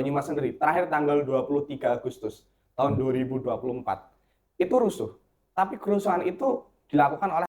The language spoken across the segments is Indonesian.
Banyumas sendiri terakhir tanggal 23 Agustus tahun 2024 itu rusuh, tapi kerusuhan itu dilakukan oleh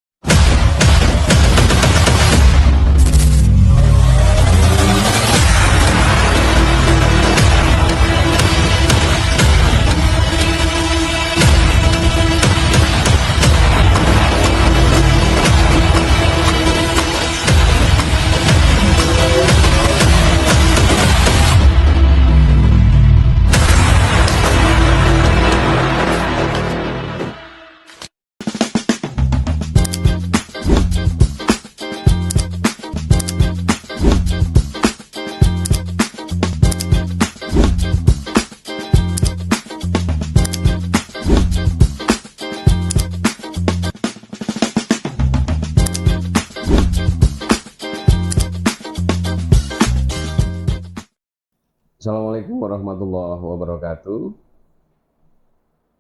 Assalamualaikum warahmatullahi wabarakatuh.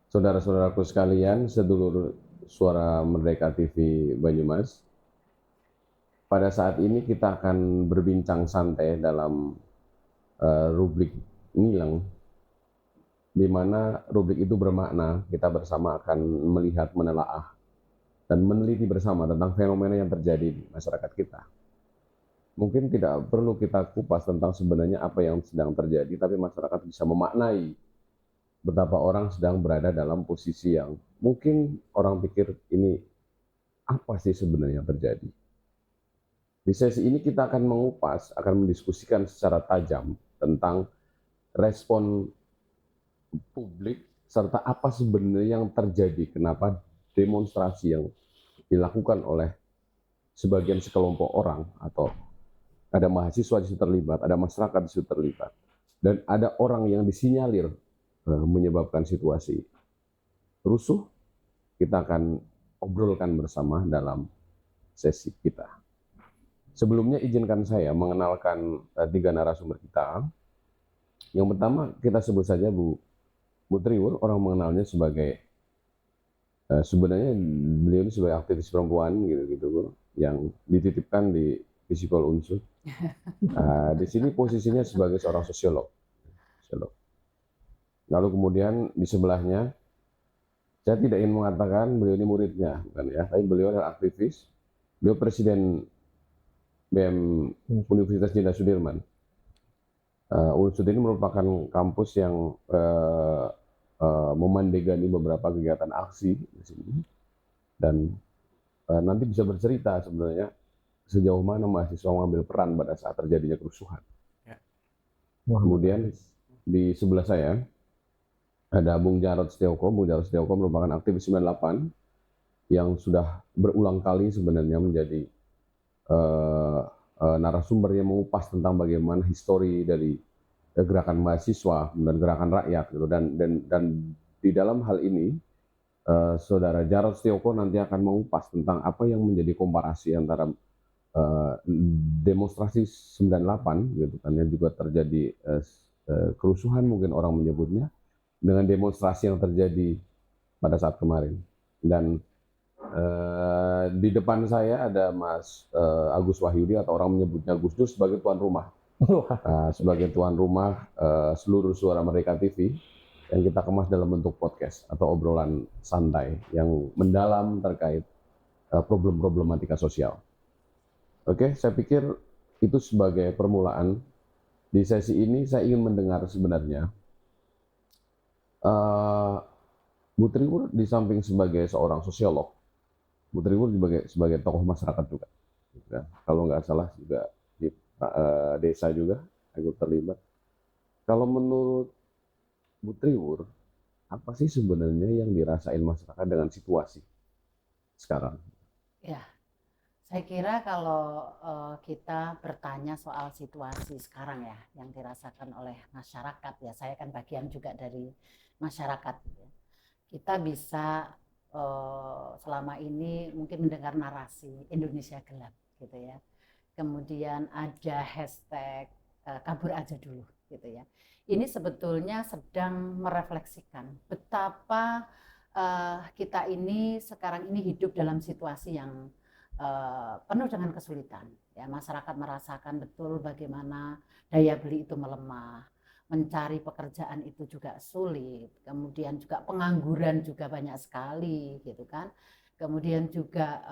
Saudara-saudaraku sekalian, sedulur Suara Merdeka TV Banyumas. Pada saat ini kita akan berbincang santai dalam rubrik Ngilang, di mana rubrik itu bermakna kita bersama akan melihat, menelaah, dan meneliti bersama tentang fenomena yang terjadi di masyarakat kita. Mungkin tidak perlu kita kupas tentang sebenarnya apa yang sedang terjadi, tapi masyarakat bisa memaknai betapa orang sedang berada dalam posisi yang mungkin orang pikir ini apa sih sebenarnya terjadi. Di sesi ini kita akan mengupas, akan mendiskusikan secara tajam tentang respon publik serta apa sebenarnya yang terjadi, kenapa demonstrasi yang dilakukan oleh sebagian sekelompok orang atau ada mahasiswa di situ terlibat, ada masyarakat di situ terlibat, dan ada orang yang disinyalir menyebabkan situasi rusuh. Kita akan obrolkan bersama dalam sesi kita. Sebelumnya izinkan saya mengenalkan tiga narasumber kita. Yang pertama kita sebut saja Bu Triwur, orang mengenalnya sebagai sebenarnya beliau ini sebagai aktivis perempuan gitu, yang dititipkan di Visipol Unsur. Di sini posisinya sebagai seorang sosiolog. Lalu kemudian di sebelahnya, saya tidak ingin mengatakan beliau ini muridnya, bukan ya, tapi beliau adalah aktivis. Beliau presiden BEM Universitas Jenderal Sudirman. Unsur ini merupakan kampus yang memandegani beberapa kegiatan aksi di sini, dan nanti bisa bercerita sebenarnya sejauh mana mahasiswa mengambil peran pada saat terjadinya kerusuhan. Ya. Kemudian di sebelah saya ada Bung Jarod Setioko. Bung Jarod Setioko merupakan aktivis 98 yang sudah berulang kali sebenarnya menjadi narasumber yang mengupas tentang bagaimana histori dari gerakan mahasiswa dan gerakan rakyat gitu. Dan di dalam hal ini Saudara Jarod Setioko nanti akan mengupas tentang apa yang menjadi komparasi antara demonstrasi 98 gitu kan, yang juga terjadi kerusuhan mungkin orang menyebutnya, dengan demonstrasi yang terjadi pada saat kemarin. Dan di depan saya ada Mas Agus Wahyudi, atau orang menyebutnya Gus Dur, sebagai tuan rumah. Sebagai tuan rumah seluruh Suara Merdeka TV yang kita kemas dalam bentuk podcast atau obrolan santai yang mendalam terkait problematika sosial. Oke, saya pikir itu sebagai permulaan. Di sesi ini saya ingin mendengar sebenarnya Bu Triwur di samping sebagai seorang sosiolog, Bu Triwur sebagai tokoh masyarakat juga. Kalau nggak salah juga di desa juga ikut terlibat. Kalau menurut Bu Triwur, apa sih sebenarnya yang dirasain masyarakat dengan situasi sekarang? Ya, saya kira kalau kita bertanya soal situasi sekarang ya, yang dirasakan oleh masyarakat ya, saya kan bagian juga dari masyarakat. Ya. Kita bisa selama ini mungkin mendengar narasi Indonesia gelap gitu ya. Kemudian ada hashtag kabur aja dulu gitu ya. Ini sebetulnya sedang merefleksikan betapa kita ini sekarang ini hidup dalam situasi yang penuh dengan kesulitan. Ya, masyarakat merasakan betul bagaimana daya beli itu melemah, mencari pekerjaan itu juga sulit, kemudian juga pengangguran juga banyak sekali gitu kan. Kemudian juga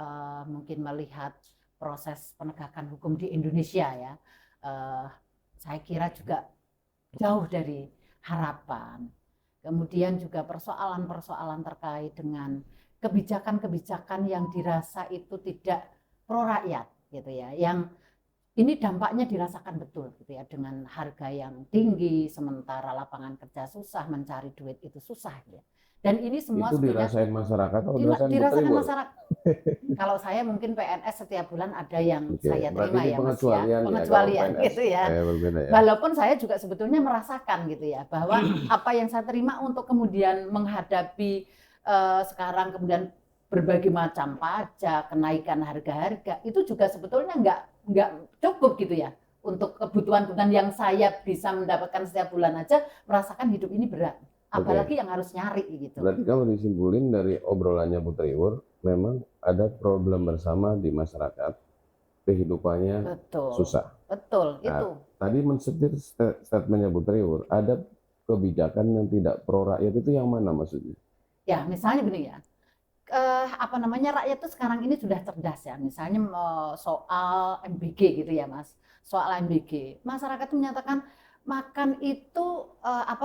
mungkin melihat proses penegakan hukum di Indonesia ya, saya kira juga jauh dari harapan. Kemudian juga persoalan-persoalan terkait dengan kebijakan-kebijakan yang dirasa itu tidak pro rakyat gitu ya, yang ini dampaknya dirasakan betul gitu ya, dengan harga yang tinggi sementara lapangan kerja susah, mencari duit itu susah gitu ya. Dan ini semua Itu sebetulnya dirasain masyarakat atau dirasain Bu dirasakan Tribur? masyarakat. Kalau saya mungkin PNS setiap bulan ada yang Oke, saya berarti terima ini ya Mas ya, pengecualian ya, kalau pengecualian PNS. gitu ya. Berbeda ya. Walaupun saya juga sebetulnya merasakan gitu ya, bahwa apa yang saya terima untuk kemudian menghadapi sekarang kemudian berbagai macam pajak, kenaikan harga-harga, itu juga sebetulnya nggak cukup gitu ya. Untuk kebutuhan-kebutuhan yang saya bisa mendapatkan setiap bulan aja, merasakan hidup ini berat. Apalagi yang harus nyari gitu. Berarti kalau disimpulin dari obrolannya Bu Triwur, memang ada problem bersama di masyarakat, kehidupannya Betul. susah. Betul, Nah, itu. Tadi mensetir statementnya Bu Triwur, ada kebijakan yang tidak pro rakyat, itu yang mana maksudnya? Ya, misalnya begini ya. Apa namanya, rakyat itu sekarang ini sudah cerdas ya. Misalnya soal MBG gitu ya, Mas. Soal MBG. Masyarakat itu menyatakan makan itu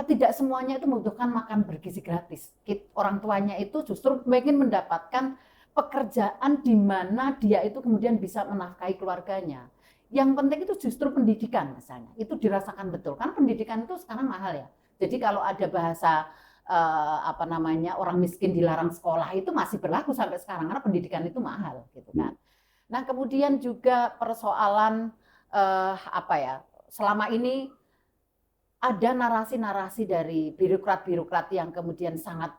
tidak semuanya itu membutuhkan makan bergizi gratis. Orang tuanya itu justru ingin mendapatkan pekerjaan di mana dia itu kemudian bisa menafkahi keluarganya. Yang penting itu justru pendidikan misalnya. Itu dirasakan betul. Karena pendidikan itu sekarang mahal ya. Jadi kalau ada bahasa orang miskin dilarang sekolah itu masih berlaku sampai sekarang karena pendidikan itu mahal gitu kan. Nah, kemudian juga persoalan selama ini ada narasi-narasi dari birokrat-birokrat yang kemudian sangat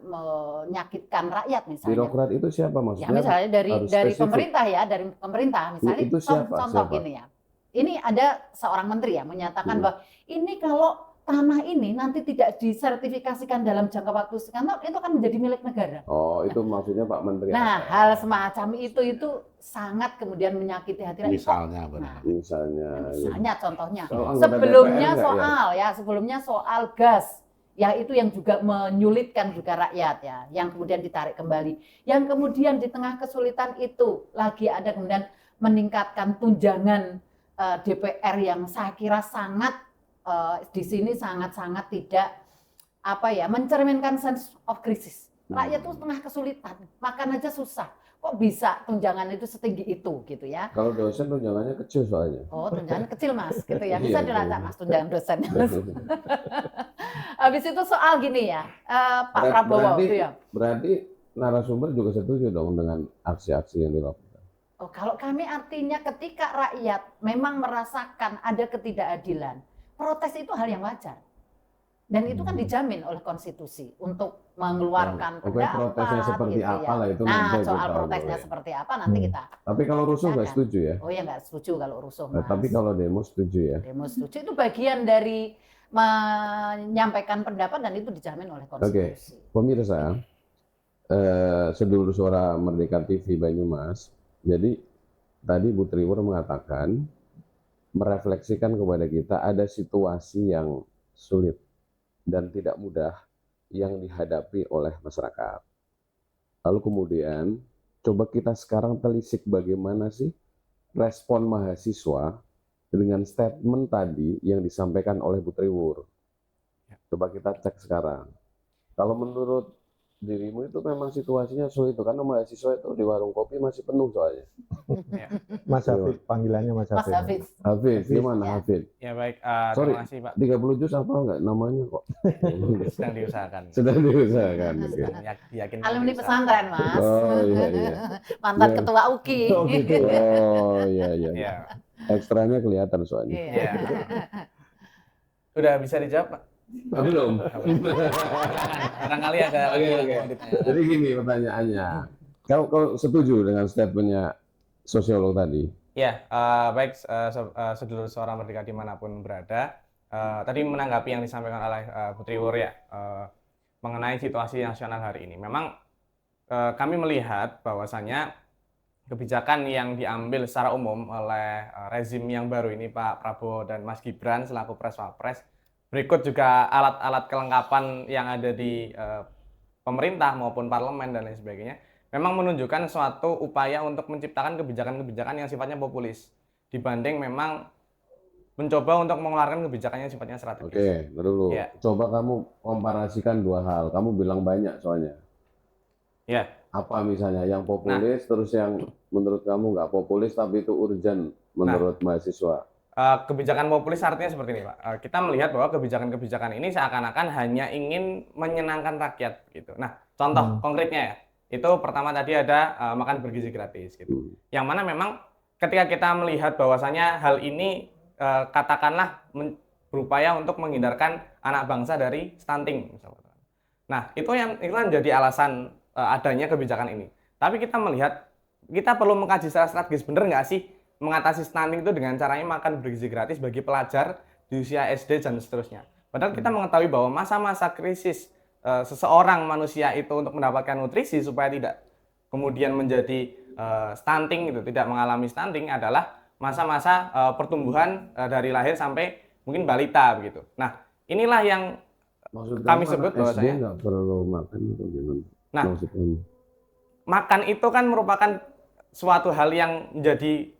menyakitkan rakyat misalnya. Birokrat itu siapa Ya maksudnya? misalnya dari spesifik. pemerintah ya, dari pemerintah misalnya. Itu siapa? Contoh gini ya. Ini ada seorang menteri ya menyatakan bahwa ini kalau tanah ini nanti tidak disertifikasikan dalam jangka waktu sekian tahun, itu akan menjadi milik negara. Oh, itu maksudnya Pak Menteri. Nah, hal semacam itu sangat kemudian menyakiti hati rakyat. Misalnya, misalnya contohnya. Soal Sebelumnya soal gas. Ya, itu yang juga menyulitkan juga rakyat ya, yang kemudian ditarik kembali. Yang kemudian di tengah kesulitan itu lagi ada kemudian meningkatkan tunjangan DPR yang saya kira sangat di sini sangat-sangat tidak mencerminkan sense of crisis. Rakyat itu tengah kesulitan, makan aja susah. Kok bisa tunjangan itu setinggi itu gitu ya? Kalau dosen tunjangannya kecil soalnya. Oh, tunjangan kecil Mas, gitu ya. Bisa Iya, dilacak iya. Mas tunjangan dosen. Habis itu soal gini ya, Pak Prabowo itu ya. Berarti narasumber juga setuju dong dengan aksi-aksi yang dilakukan. Oh, kalau kami artinya ketika rakyat memang merasakan ada ketidakadilan, protes itu hal yang wajar. Dan itu kan dijamin oleh konstitusi untuk mengeluarkan pendapat. Protesnya seperti gitu apa ya. lah itu Nah, nanti soal kita protesnya boleh. seperti apa nanti kita. Tapi kalau rusuh nggak Silakan. setuju ya? Oh ya nggak setuju kalau rusuh Nah, Mas. tapi kalau demo setuju ya? Demo setuju itu bagian dari menyampaikan pendapat dan itu dijamin oleh konstitusi. Pemirsa, sedulur suara Merdeka TV Banyumas. Jadi tadi Bu Triwur mengatakan, merefleksikan kepada kita ada situasi yang sulit dan tidak mudah yang dihadapi oleh masyarakat. Lalu kemudian coba kita sekarang telisik bagaimana sih respon mahasiswa dengan statement tadi yang disampaikan oleh Bu Triwur. Coba kita cek sekarang. Kalau menurut dirimu itu memang situasinya sulit karena mahasiswa itu di warung kopi masih penuh soalnya. Mas Hafid, panggilannya Mas Mas Hafid. Hafiz. Hafid, gimana Ya. Hafid? Ya baik, Sorry. terima kasih Pak. 30 juz apa enggak namanya kok? Sedang diusahakan. Sedang diusahakan. Oke. Yakin Alumni pesantren Mas. Oh iya iya. Mantan Ya. ketua UKI. Oh gitu. Oh iya iya. Ya. Ekstranya kelihatan soalnya. Iya. Ya. Udah bisa dijawab Pak? Belum. Barangkali agak Oke, oke. Jadi gini pertanyaannya. Kau setuju dengan statementnya sosiolog tadi? Ya, baik sedulur suara Merdeka dimanapun berada. Tadi menanggapi yang disampaikan oleh Bu Triwur ya, mengenai situasi nasional hari ini. Memang kami melihat bahwasannya kebijakan yang diambil secara umum oleh rezim yang baru ini Pak Prabowo dan Mas Gibran selaku Pres Wapres berikut juga alat-alat kelengkapan yang ada di pemerintah maupun parlemen dan lain sebagainya, memang menunjukkan suatu upaya untuk menciptakan kebijakan-kebijakan yang sifatnya populis dibanding memang mencoba untuk mengeluarkan kebijakan yang sifatnya strategis. Oke, dulu. Ya. Coba kamu komparasikan dua hal. Kamu bilang banyak soalnya. Ya. Apa misalnya yang populis, terus yang menurut kamu nggak populis tapi itu urgent menurut mahasiswa? Kebijakan populis artinya seperti ini, Pak. Kita melihat bahwa kebijakan-kebijakan ini seakan-akan hanya ingin menyenangkan rakyat gitu. Nah, contoh konkretnya ya, itu pertama tadi ada makan bergizi gratis gitu. Yang mana memang ketika kita melihat bahwasanya hal ini katakanlah berupaya untuk menghindarkan anak bangsa dari stunting misalnya. Nah, itu yang menjadi alasan adanya kebijakan ini. Tapi kita melihat kita perlu mengkaji secara strategis, bener nggak sih mengatasi stunting itu dengan caranya makan bergizi gratis bagi pelajar di usia SD dan seterusnya. Padahal kita mengetahui bahwa masa-masa krisis seseorang manusia itu untuk mendapatkan nutrisi supaya tidak kemudian menjadi stunting, itu tidak mengalami stunting adalah masa-masa pertumbuhan dari lahir sampai mungkin balita begitu. Nah, inilah yang Maksud kami kamu sebut anak SD bahwasanya nggak perlu makan itu gimana? Nah, Maksud kamu? makan itu kan merupakan suatu hal yang menjadi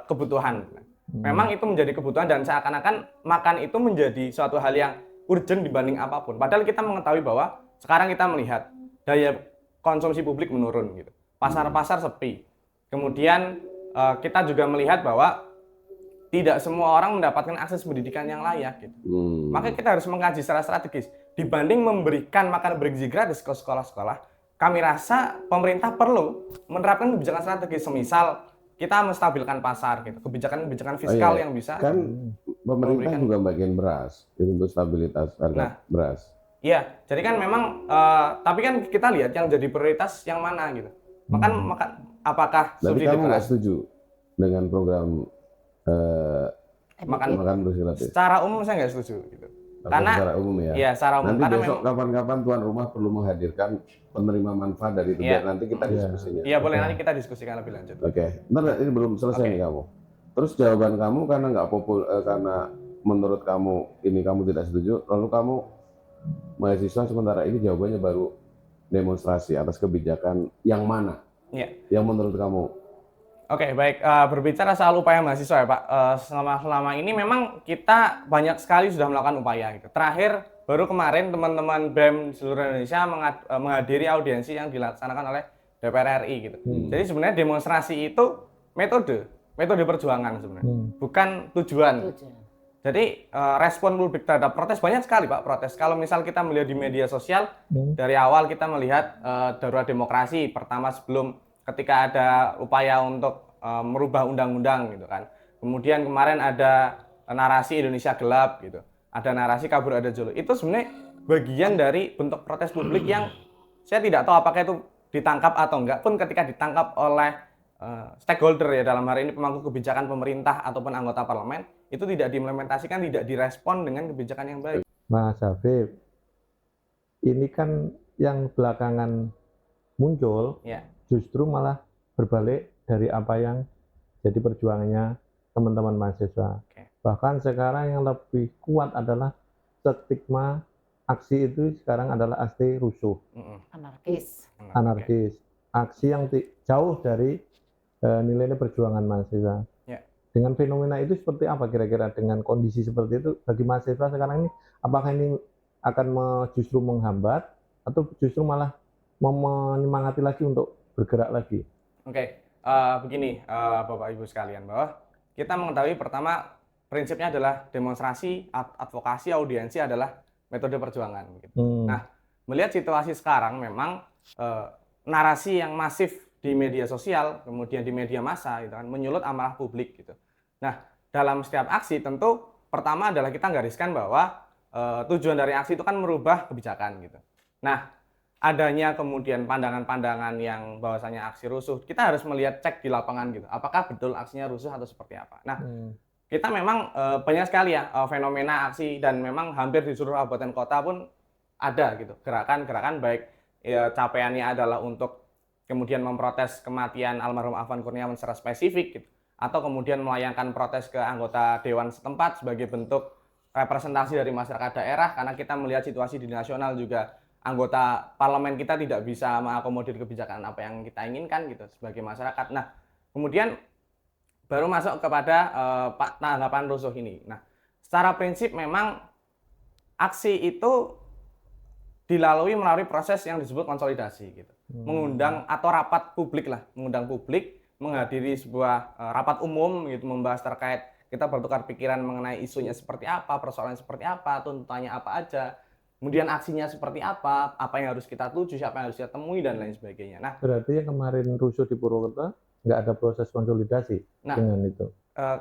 kebutuhan. Memang itu menjadi kebutuhan dan seakan-akan makan itu menjadi suatu hal yang urgent dibanding apapun. Padahal kita mengetahui bahwa sekarang kita melihat daya konsumsi publik menurun gitu. Pasar-pasar sepi. Kemudian kita juga melihat bahwa tidak semua orang mendapatkan akses pendidikan yang layak gitu. Maka kita harus mengkaji secara strategis. Dibanding memberikan makan bergizi gratis ke sekolah-sekolah, kami rasa pemerintah perlu menerapkan kebijakan strategis, semisal kita menstabilkan pasar gitu, kebijakan-kebijakan fiskal yang bisa kan pemerintah juga bagian beras itu untuk stabilitas harga beras. Iya, jadi kan memang tapi kan kita lihat yang jadi prioritas yang mana gitu. Makan apakah Tapi subsidi kamu nggak beras? setuju dengan program Makan makan bergizi gratis? secara umum saya nggak setuju gitu. Tapi Karena secara umum ya. Iya, secara umum. Nanti Karena besok kapan-kapan tuan rumah perlu menghadirkan penerima manfaat dari itu biar nanti kita diskusinya. Iya, boleh nanti kita diskusikan lebih lanjut. Oke, bentar, ini belum selesai nih kamu. Terus jawaban kamu karena nggak karena menurut kamu ini kamu tidak setuju, lalu kamu mahasiswa sementara ini jawabannya baru demonstrasi atas kebijakan yang mana? Iya. Yang menurut kamu? Oke, baik. Berbicara soal upaya mahasiswa ya Pak, selama ini memang kita banyak sekali sudah melakukan upaya gitu. Terakhir, baru kemarin teman-teman BEM seluruh Indonesia menghadiri audiensi yang dilaksanakan oleh DPR RI gitu. Jadi sebenarnya demonstrasi itu metode perjuangan sebenarnya, bukan tujuan. Jadi respon publik terhadap protes banyak sekali Pak, protes. Kalau misal kita melihat di media sosial, dari awal kita melihat darurat demokrasi pertama sebelum ketika ada upaya untuk merubah undang-undang gitu kan. Kemudian kemarin ada narasi Indonesia gelap gitu. Ada narasi kabur ada jolo. Itu sebenarnya bagian dari bentuk protes publik yang saya tidak tahu apakah itu ditangkap atau enggak, pun ketika ditangkap oleh stakeholder ya, dalam hari ini pemangku kebijakan pemerintah ataupun anggota parlemen, itu tidak diimplementasikan, tidak direspon dengan kebijakan yang baik. Mas Habib, ini kan yang belakangan muncul justru malah berbalik dari apa yang jadi perjuangannya teman-teman mahasiswa. Bahkan sekarang yang lebih kuat adalah stigma aksi itu sekarang adalah aksi rusuh, anarkis, aksi yang jauh dari nilai perjuangan mahasiswa. Dengan fenomena itu seperti apa kira-kira, dengan kondisi seperti itu bagi mahasiswa sekarang ini, apakah ini akan justru menghambat atau justru malah menyemangati lagi untuk bergerak lagi? Begini Bapak Ibu sekalian, bahwa kita mengetahui pertama prinsipnya adalah demonstrasi, advokasi, audiensi adalah metode perjuangan. Gitu. Nah, melihat situasi sekarang memang narasi yang masif di media sosial, kemudian di media massa, gitu kan, menyulut amarah publik. Gitu. Nah, dalam setiap aksi tentu pertama adalah kita gariskan bahwa tujuan dari aksi itu kan merubah kebijakan. Gitu. Nah, adanya kemudian pandangan-pandangan yang bahwasanya aksi rusuh, kita harus melihat cek di lapangan gitu. Apakah betul aksinya rusuh atau seperti apa? Nah, kita memang banyak sekali ya fenomena aksi, dan memang hampir di seluruh kabupaten kota pun ada gitu gerakan-gerakan, baik ya, capaiannya adalah untuk kemudian memprotes kematian almarhum Afwan Kurniawan secara spesifik gitu, atau kemudian melayangkan protes ke anggota dewan setempat sebagai bentuk representasi dari masyarakat daerah, karena kita melihat situasi di nasional juga anggota parlemen kita tidak bisa mengakomodir kebijakan apa yang kita inginkan gitu sebagai masyarakat. Nah, kemudian baru masuk kepada tanggapan rusuh ini. Nah, secara prinsip memang aksi itu dilalui melalui proses yang disebut konsolidasi gitu. Mengundang atau rapat publik lah, mengundang publik menghadiri sebuah rapat umum gitu, membahas terkait kita bertukar pikiran mengenai isunya seperti apa, persoalannya seperti apa, tuntutannya apa aja, kemudian aksinya seperti apa yang harus kita tuju, siapa yang harus kita temui dan lain sebagainya. Nah, berarti yang kemarin rusuh di Purwokerto nggak ada proses konsolidasi dengan itu.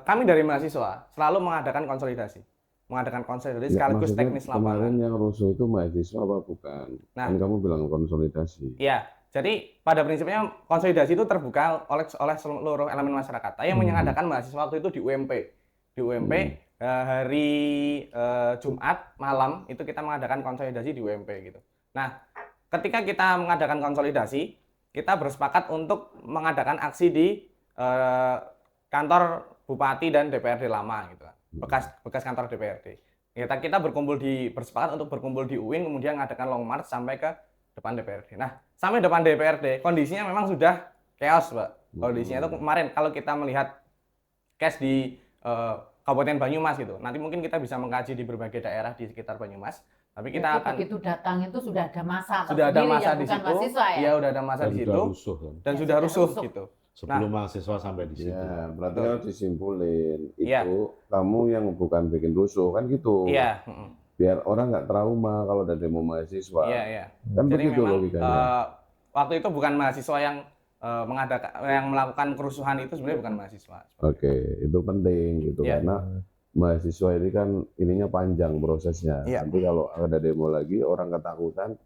Kami dari mahasiswa selalu mengadakan konsolidasi Ya, sekaligus maksudnya teknis lapangan. kemarin yang rusuh itu mahasiswa apa bukan? Nah, kan kamu bilang konsolidasi. Ya, jadi pada prinsipnya konsolidasi itu terbuka oleh seluruh elemen masyarakat. Tapi yang mengadakan mahasiswa waktu itu di UMP. Di UMP hari Jumat malam itu kita mengadakan konsolidasi di UMP gitu. Nah, ketika kita mengadakan konsolidasi, kita bersepakat untuk mengadakan aksi di kantor Bupati dan DPRD lama gitu. Bekas kantor DPRD. Kita bersepakat untuk berkumpul di UIN, kemudian mengadakan long march sampai ke depan DPRD. Nah, sampai depan DPRD kondisinya memang sudah chaos, Pak. Kondisinya itu kemarin kalau kita melihat case di Kabupaten Banyumas gitu. Nanti mungkin kita bisa mengkaji di berbagai daerah di sekitar Banyumas. Tapi kita akan begitu datang itu sudah ada masa di situ. Ya? Iya, udah ada masa di situ. Rusuh, kan? Dan sudah rusuh gitu. Sebelum mahasiswa sampai di situ. Ya, berarti harus disimpulin Iya. itu kamu yang bukan bikin rusuh kan gitu. Iya. Biar orang nggak trauma kalau ada demo mahasiswa. Iya. Kan Jadi begitu memang logikanya. waktu itu bukan mahasiswa yang melakukan kerusuhan, itu sebenarnya bukan mahasiswa. Oke, itu penting gitu Iya. karena mahasiswa ini kan ininya panjang prosesnya. Iya. Nanti kalau ada demo lagi orang ketakutan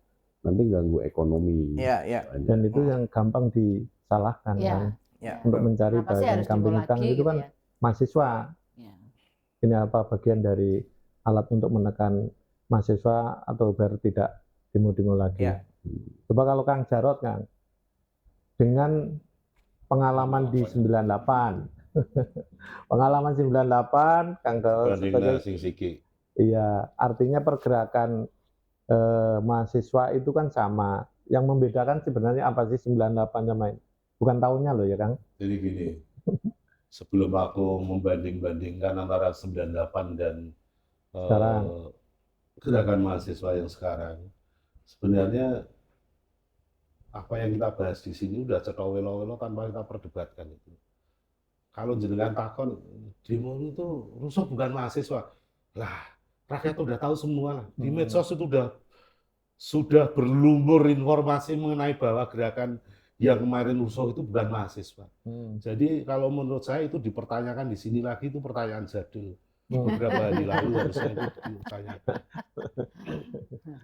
nanti ganggu ekonomi. Iya. Dan itu yang gampang disalahkan kan. Iya. Untuk mencari Kenapa sih bahan harus kambing demo hitam lagi itu kan gitu ya? mahasiswa. Ya. Ini apa bagian dari alat untuk menekan mahasiswa atau biar tidak demo-demo lagi. Iya. Coba kalau Kang Jarot, Kang, dengan pengalaman di 98, pengalaman 98, Kang Jarot Bandingnya sing siki. iya, artinya pergerakan mahasiswa itu kan sama. Yang membedakan sebenarnya apa sih 98 sama ini? Bukan tahunnya loh ya, Kang. Jadi gini, sebelum aku membanding-bandingkan antara 98 dan Sekarang. gerakan mahasiswa yang sekarang, sebenarnya apa yang kita bahas di sini udah cetok welo-welo tanpa kita perdebatkan itu. Kalau jenengan takon, demo itu rusuh bukan mahasiswa. Lah, rakyat udah tahu semua. Di medsos itu sudah berlumur informasi mengenai bahwa gerakan yang kemarin rusuh itu bukan mahasiswa. Jadi kalau menurut saya itu dipertanyakan di sini lagi itu pertanyaan jadul. Beberapa hari lalu harusnya itu ditanyakan.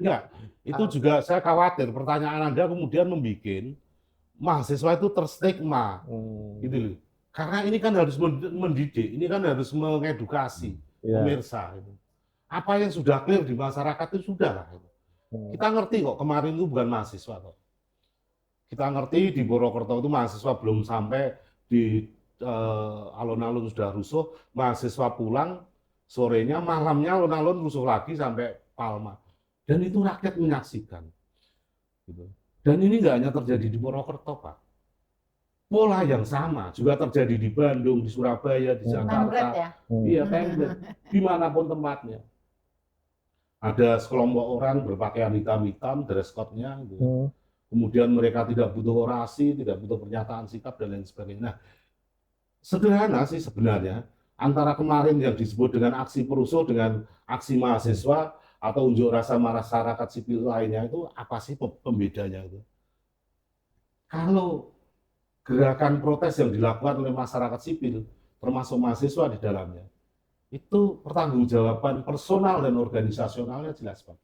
Ya, itu juga saya khawatir pertanyaan Anda kemudian membuat mahasiswa itu terstigma. Gitu loh. Karena ini kan harus mendidik, ini kan harus mengedukasi pemirsa. Apa yang sudah clear di masyarakat itu sudah lah. Kita ngerti kok kemarin itu bukan mahasiswa kok. Kita ngerti di Purwokerto itu mahasiswa belum sampai di alun-alun sudah rusuh, mahasiswa pulang sorenya, malamnya alun-alun rusuh lagi sampai Palma. Dan itu rakyat menyaksikan. Gitu. Dan ini nggak hanya terjadi di Purwokerto, Pak. Pola yang sama juga terjadi di Bandung, di Surabaya, di Jakarta. Template ya? Iya, template. Dimanapun tempatnya. Ada sekelompok orang berpakaian hitam-hitam, dress code-nya. Gitu. Kemudian mereka tidak butuh orasi, tidak butuh pernyataan sikap, dan lain sebagainya. Nah, sederhana sih sebenarnya, antara kemarin yang disebut dengan aksi perusuh dengan aksi mahasiswa atau unjuk rasa masyarakat sipil lainnya itu apa sih pembedanya itu? Kalau gerakan protes yang dilakukan oleh masyarakat sipil, termasuk mahasiswa di dalamnya, itu pertanggungjawaban personal dan organisasionalnya jelas, Pak.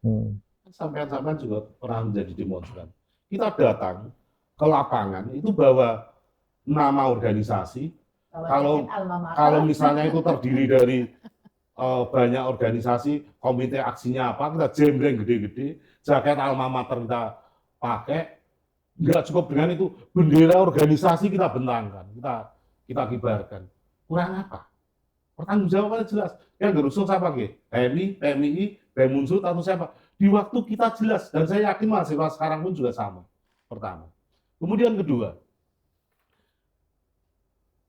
Sampai-sampai juga pernah menjadi demonstran. Kita datang ke lapangan itu bawa nama organisasi. Kalau misalnya itu terdiri dari banyak organisasi, komite aksinya apa, kita jembreng gede-gede, jaket alma mater kita pakai, nggak cukup dengan itu, bendera organisasi kita bentangkan, kita kibarkan. Kurang apa? Pertanggungjawabannya jelas. Yang gerusuh siapa ke? PMI, PMII, BEM Unsur atau siapa? Di waktu kita jelas, dan saya yakin mahasiswa sekarang pun juga sama. Pertama. Kemudian kedua,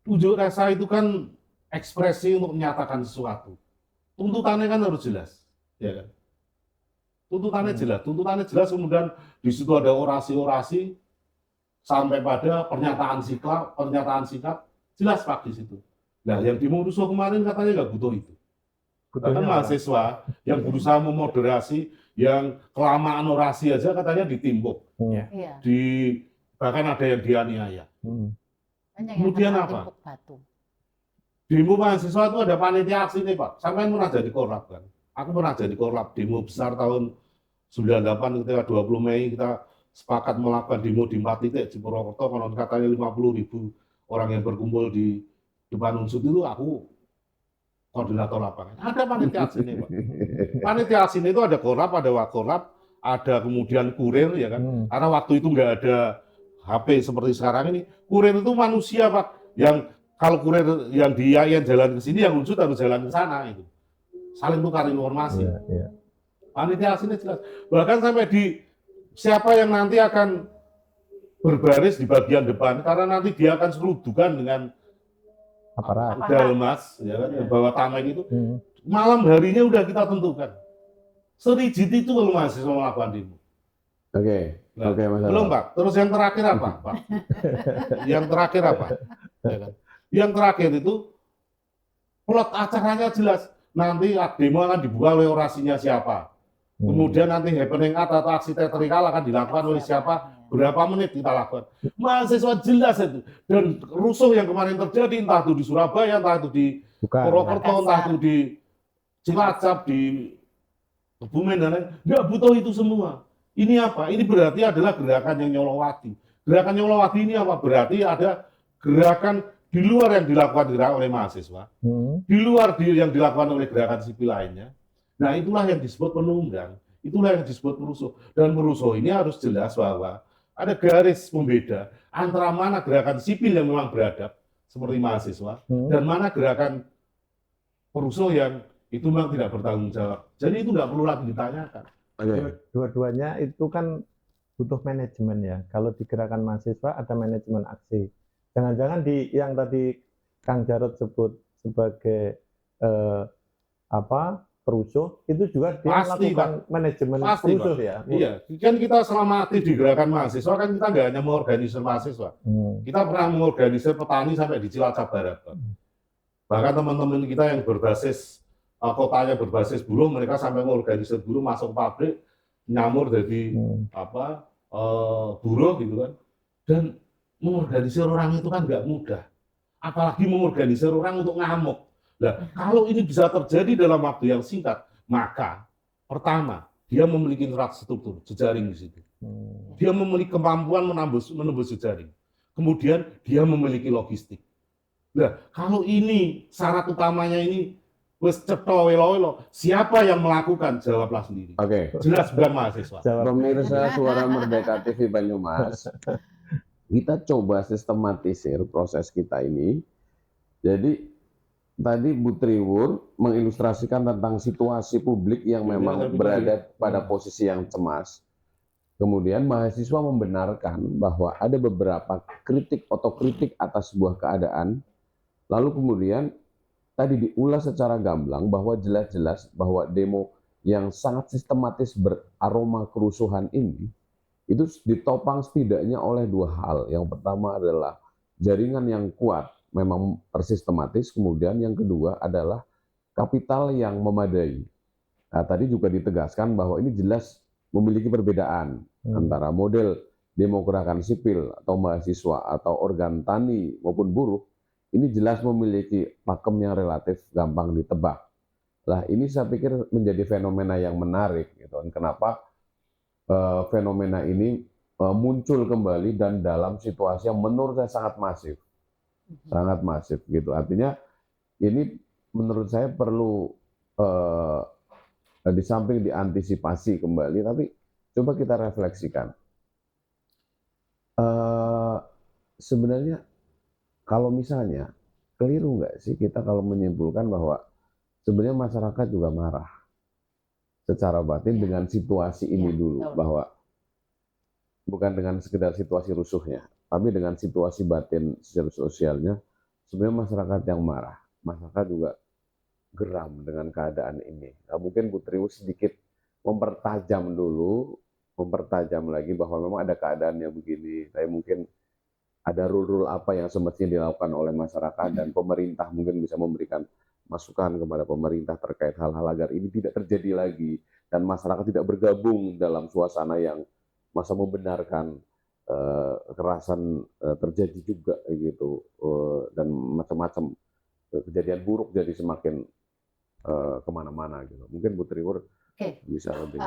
unjuk rasa itu kan ekspresi untuk menyatakan sesuatu. Tuntutannya kan harus jelas, ya kan? Tuntutannya jelas, kemudian di situ ada orasi-orasi sampai pada pernyataan sikap, jelas Pak di situ. Nah, yang di Moruso kemarin katanya nggak butuh itu. Bahkan mahasiswa yang berusaha memoderasi, yang kelamaan orasi aja katanya ditimbuk. Iya. Bahkan ada yang dianiaya. Banyak Kemudian yang apa? timpuk batu. Demo mahasiswa itu ada panitia aksi nih Pak. Sampai pernah jadi korlap kan? Aku pernah jadi korlap demo besar tahun 98 ketika 20 Mei kita sepakat melakukan demo di 4 titik di Purwokerto. Konon katanya 50.000 orang yang berkumpul di depan Unsur itu, aku koordinator lapangan. Ada panitia aksi nih Pak. Panitia aksi itu ada korlap, ada wakorlap, ada kemudian kurir ya kan. Karena waktu itu nggak ada HP seperti sekarang ini. Kurir itu manusia Pak, yang kalau kurir yang dia yang jalan ke sini, yang Unsur harus jalan ke sana itu. Saling tukar informasi. Panitia aslinya jelas. Bahkan sampai di siapa yang nanti akan berbaris di bagian depan, karena nanti dia akan serudukan dengan aparat Dalmas, ya kan, bawa tameng itu. Malam harinya udah kita tentukan. Serigit itu kalau mahasiswa melakukan demo. Oke, Nah, Mas. belum Pak. Terus yang terakhir apa, Pak? Yang terakhir apa? Ya kan? Yang terakhir itu plot acaranya jelas. Nanti demo akan dibuka oleh orasinya siapa. Kemudian nanti happening atau aksi teatrikal akan dilakukan oleh siapa, berapa menit kita lakukan. Mahasiswa jelas itu. Dan rusuh yang kemarin terjadi, entah itu di Surabaya, entah itu di Purwokerto, entah itu di Cilacap, di Kebumen, dan lain, nggak butuh itu semua. Ini apa? Ini berarti adalah gerakan yang nyolowati. Gerakan nyolowati ini apa? Berarti ada gerakan di luar yang dilakukan oleh mahasiswa, di luar yang dilakukan oleh gerakan sipil lainnya. Nah, itulah yang disebut penunggang, itulah yang disebut perusuh. Dan perusuh ini harus jelas bahwa ada garis pembeda antara mana gerakan sipil yang memang beradab, seperti mahasiswa, dan mana gerakan perusuh yang itu memang tidak bertanggung jawab. Jadi itu nggak perlu lagi ditanyakan. Dua-duanya itu kan butuh manajemen ya. Kalau di gerakan mahasiswa ada manajemen aksi. Jangan-jangan di yang tadi Kang Jarod sebut sebagai perusuh, itu juga dia melakukan manajemen perusuh ya. Iya, kan kita selama aktif di gerakan mahasiswa kan kita nggak hanya mengorganisir mahasiswa. Kita pernah mengorganisir petani sampai di Cilacap Barat. Bahkan teman-teman kita yang berbasis kotanya berbasis buruh, mereka sampai mengorganisir buruh masuk pabrik, nyamur jadi buruh gitu kan. Dan mengorganisir orang itu kan nggak mudah. Apalagi mengorganisir orang untuk ngamuk. Nah, kalau ini bisa terjadi dalam waktu yang singkat, maka pertama, dia memiliki infrastruktur, jejaring di situ. Dia memiliki kemampuan menembus jejaring. Kemudian dia memiliki logistik. Nah, kalau ini syarat utamanya ini wis cetha welo-welo, siapa yang melakukan? Jawablah sendiri. Oke. Jelas bukan mahasiswa. Pemirsa Suara Merdeka TV Banyumas, kita coba sistematisir proses kita ini. Jadi tadi Bu Triwur mengilustrasikan tentang situasi publik yang memang berada pada posisi yang cemas. Kemudian mahasiswa membenarkan bahwa ada beberapa kritik otokritik atas sebuah keadaan. Lalu kemudian tadi diulas secara gamblang bahwa jelas-jelas bahwa demo yang sangat sistematis beraroma kerusuhan ini itu ditopang setidaknya oleh dua hal. Yang pertama adalah jaringan yang kuat, memang tersistematis. Kemudian yang kedua adalah kapital yang memadai. Nah, tadi juga ditegaskan bahwa ini jelas memiliki perbedaan antara model demo gerakan sipil atau mahasiswa atau organ tani maupun buruh. Ini jelas memiliki pakem yang relatif gampang ditebak. Nah, ini saya pikir menjadi fenomena yang menarik. Gitu. Kenapa fenomena ini muncul kembali dan dalam situasi yang menurut saya sangat masif. Sangat masif. Gitu. Artinya ini menurut saya perlu di samping diantisipasi kembali, tapi coba kita refleksikan. Sebenarnya kalau misalnya keliru nggak sih kita kalau menyimpulkan bahwa sebenarnya masyarakat juga marah secara batin dengan situasi ini dulu, bahwa bukan dengan sekedar situasi rusuhnya, tapi dengan situasi batin secara sosialnya, sebenarnya masyarakat yang marah, masyarakat juga geram dengan keadaan ini. Nah, mungkin Bu Triwu sedikit mempertajam lagi bahwa memang ada keadaan yang begini, tapi mungkin ada rule-rule apa yang semestinya dilakukan oleh masyarakat dan pemerintah mungkin bisa memberikan masukan kepada pemerintah terkait hal-hal agar ini tidak terjadi lagi dan masyarakat tidak bergabung dalam suasana yang masa membenarkan kekerasan terjadi juga gitu, dan macam-macam kejadian buruk jadi semakin kemana-mana gitu. Mungkin Bu Triwur bisa lebih.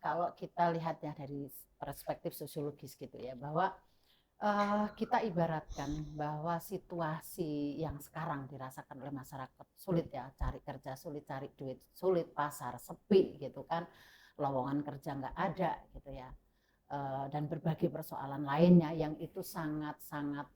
Kalau kita lihat ya dari perspektif sosiologis gitu ya, bahwa kita ibaratkan bahwa situasi yang sekarang dirasakan oleh masyarakat sulit ya, cari kerja sulit, cari duit sulit, pasar sepi gitu kan, lowongan kerja nggak ada gitu ya, dan berbagai persoalan lainnya yang itu sangat-sangat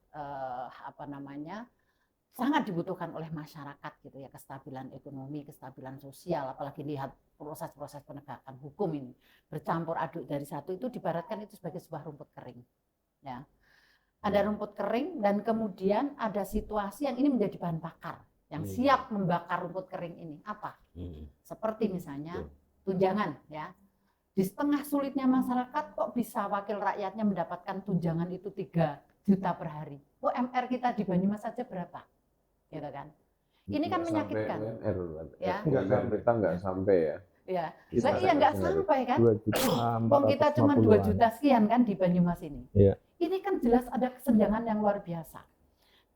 sangat dibutuhkan oleh masyarakat gitu ya, kestabilan ekonomi, kestabilan sosial, apalagi lihat proses-proses penegakan hukum ini bercampur aduk dari satu, itu dibaratkan itu sebagai sebuah rumput kering ya. Ada rumput kering dan kemudian ada situasi yang ini menjadi bahan bakar yang siap membakar rumput kering ini. Apa? Seperti misalnya tunjangan ya. Di setengah sulitnya masyarakat kok bisa wakil rakyatnya mendapatkan tunjangan itu 3 juta per hari. UMR kita di Banyumas saja berapa? Gitu kan. Ini kan menyakitkan. Ya. Kita nggak sampai ya. Ya, iya nggak sampai kan? 2 juta, kita cuma 2 juta sekian kan di Banyumas ini. Iya. Ini kan jelas ada kesenjangan yang luar biasa.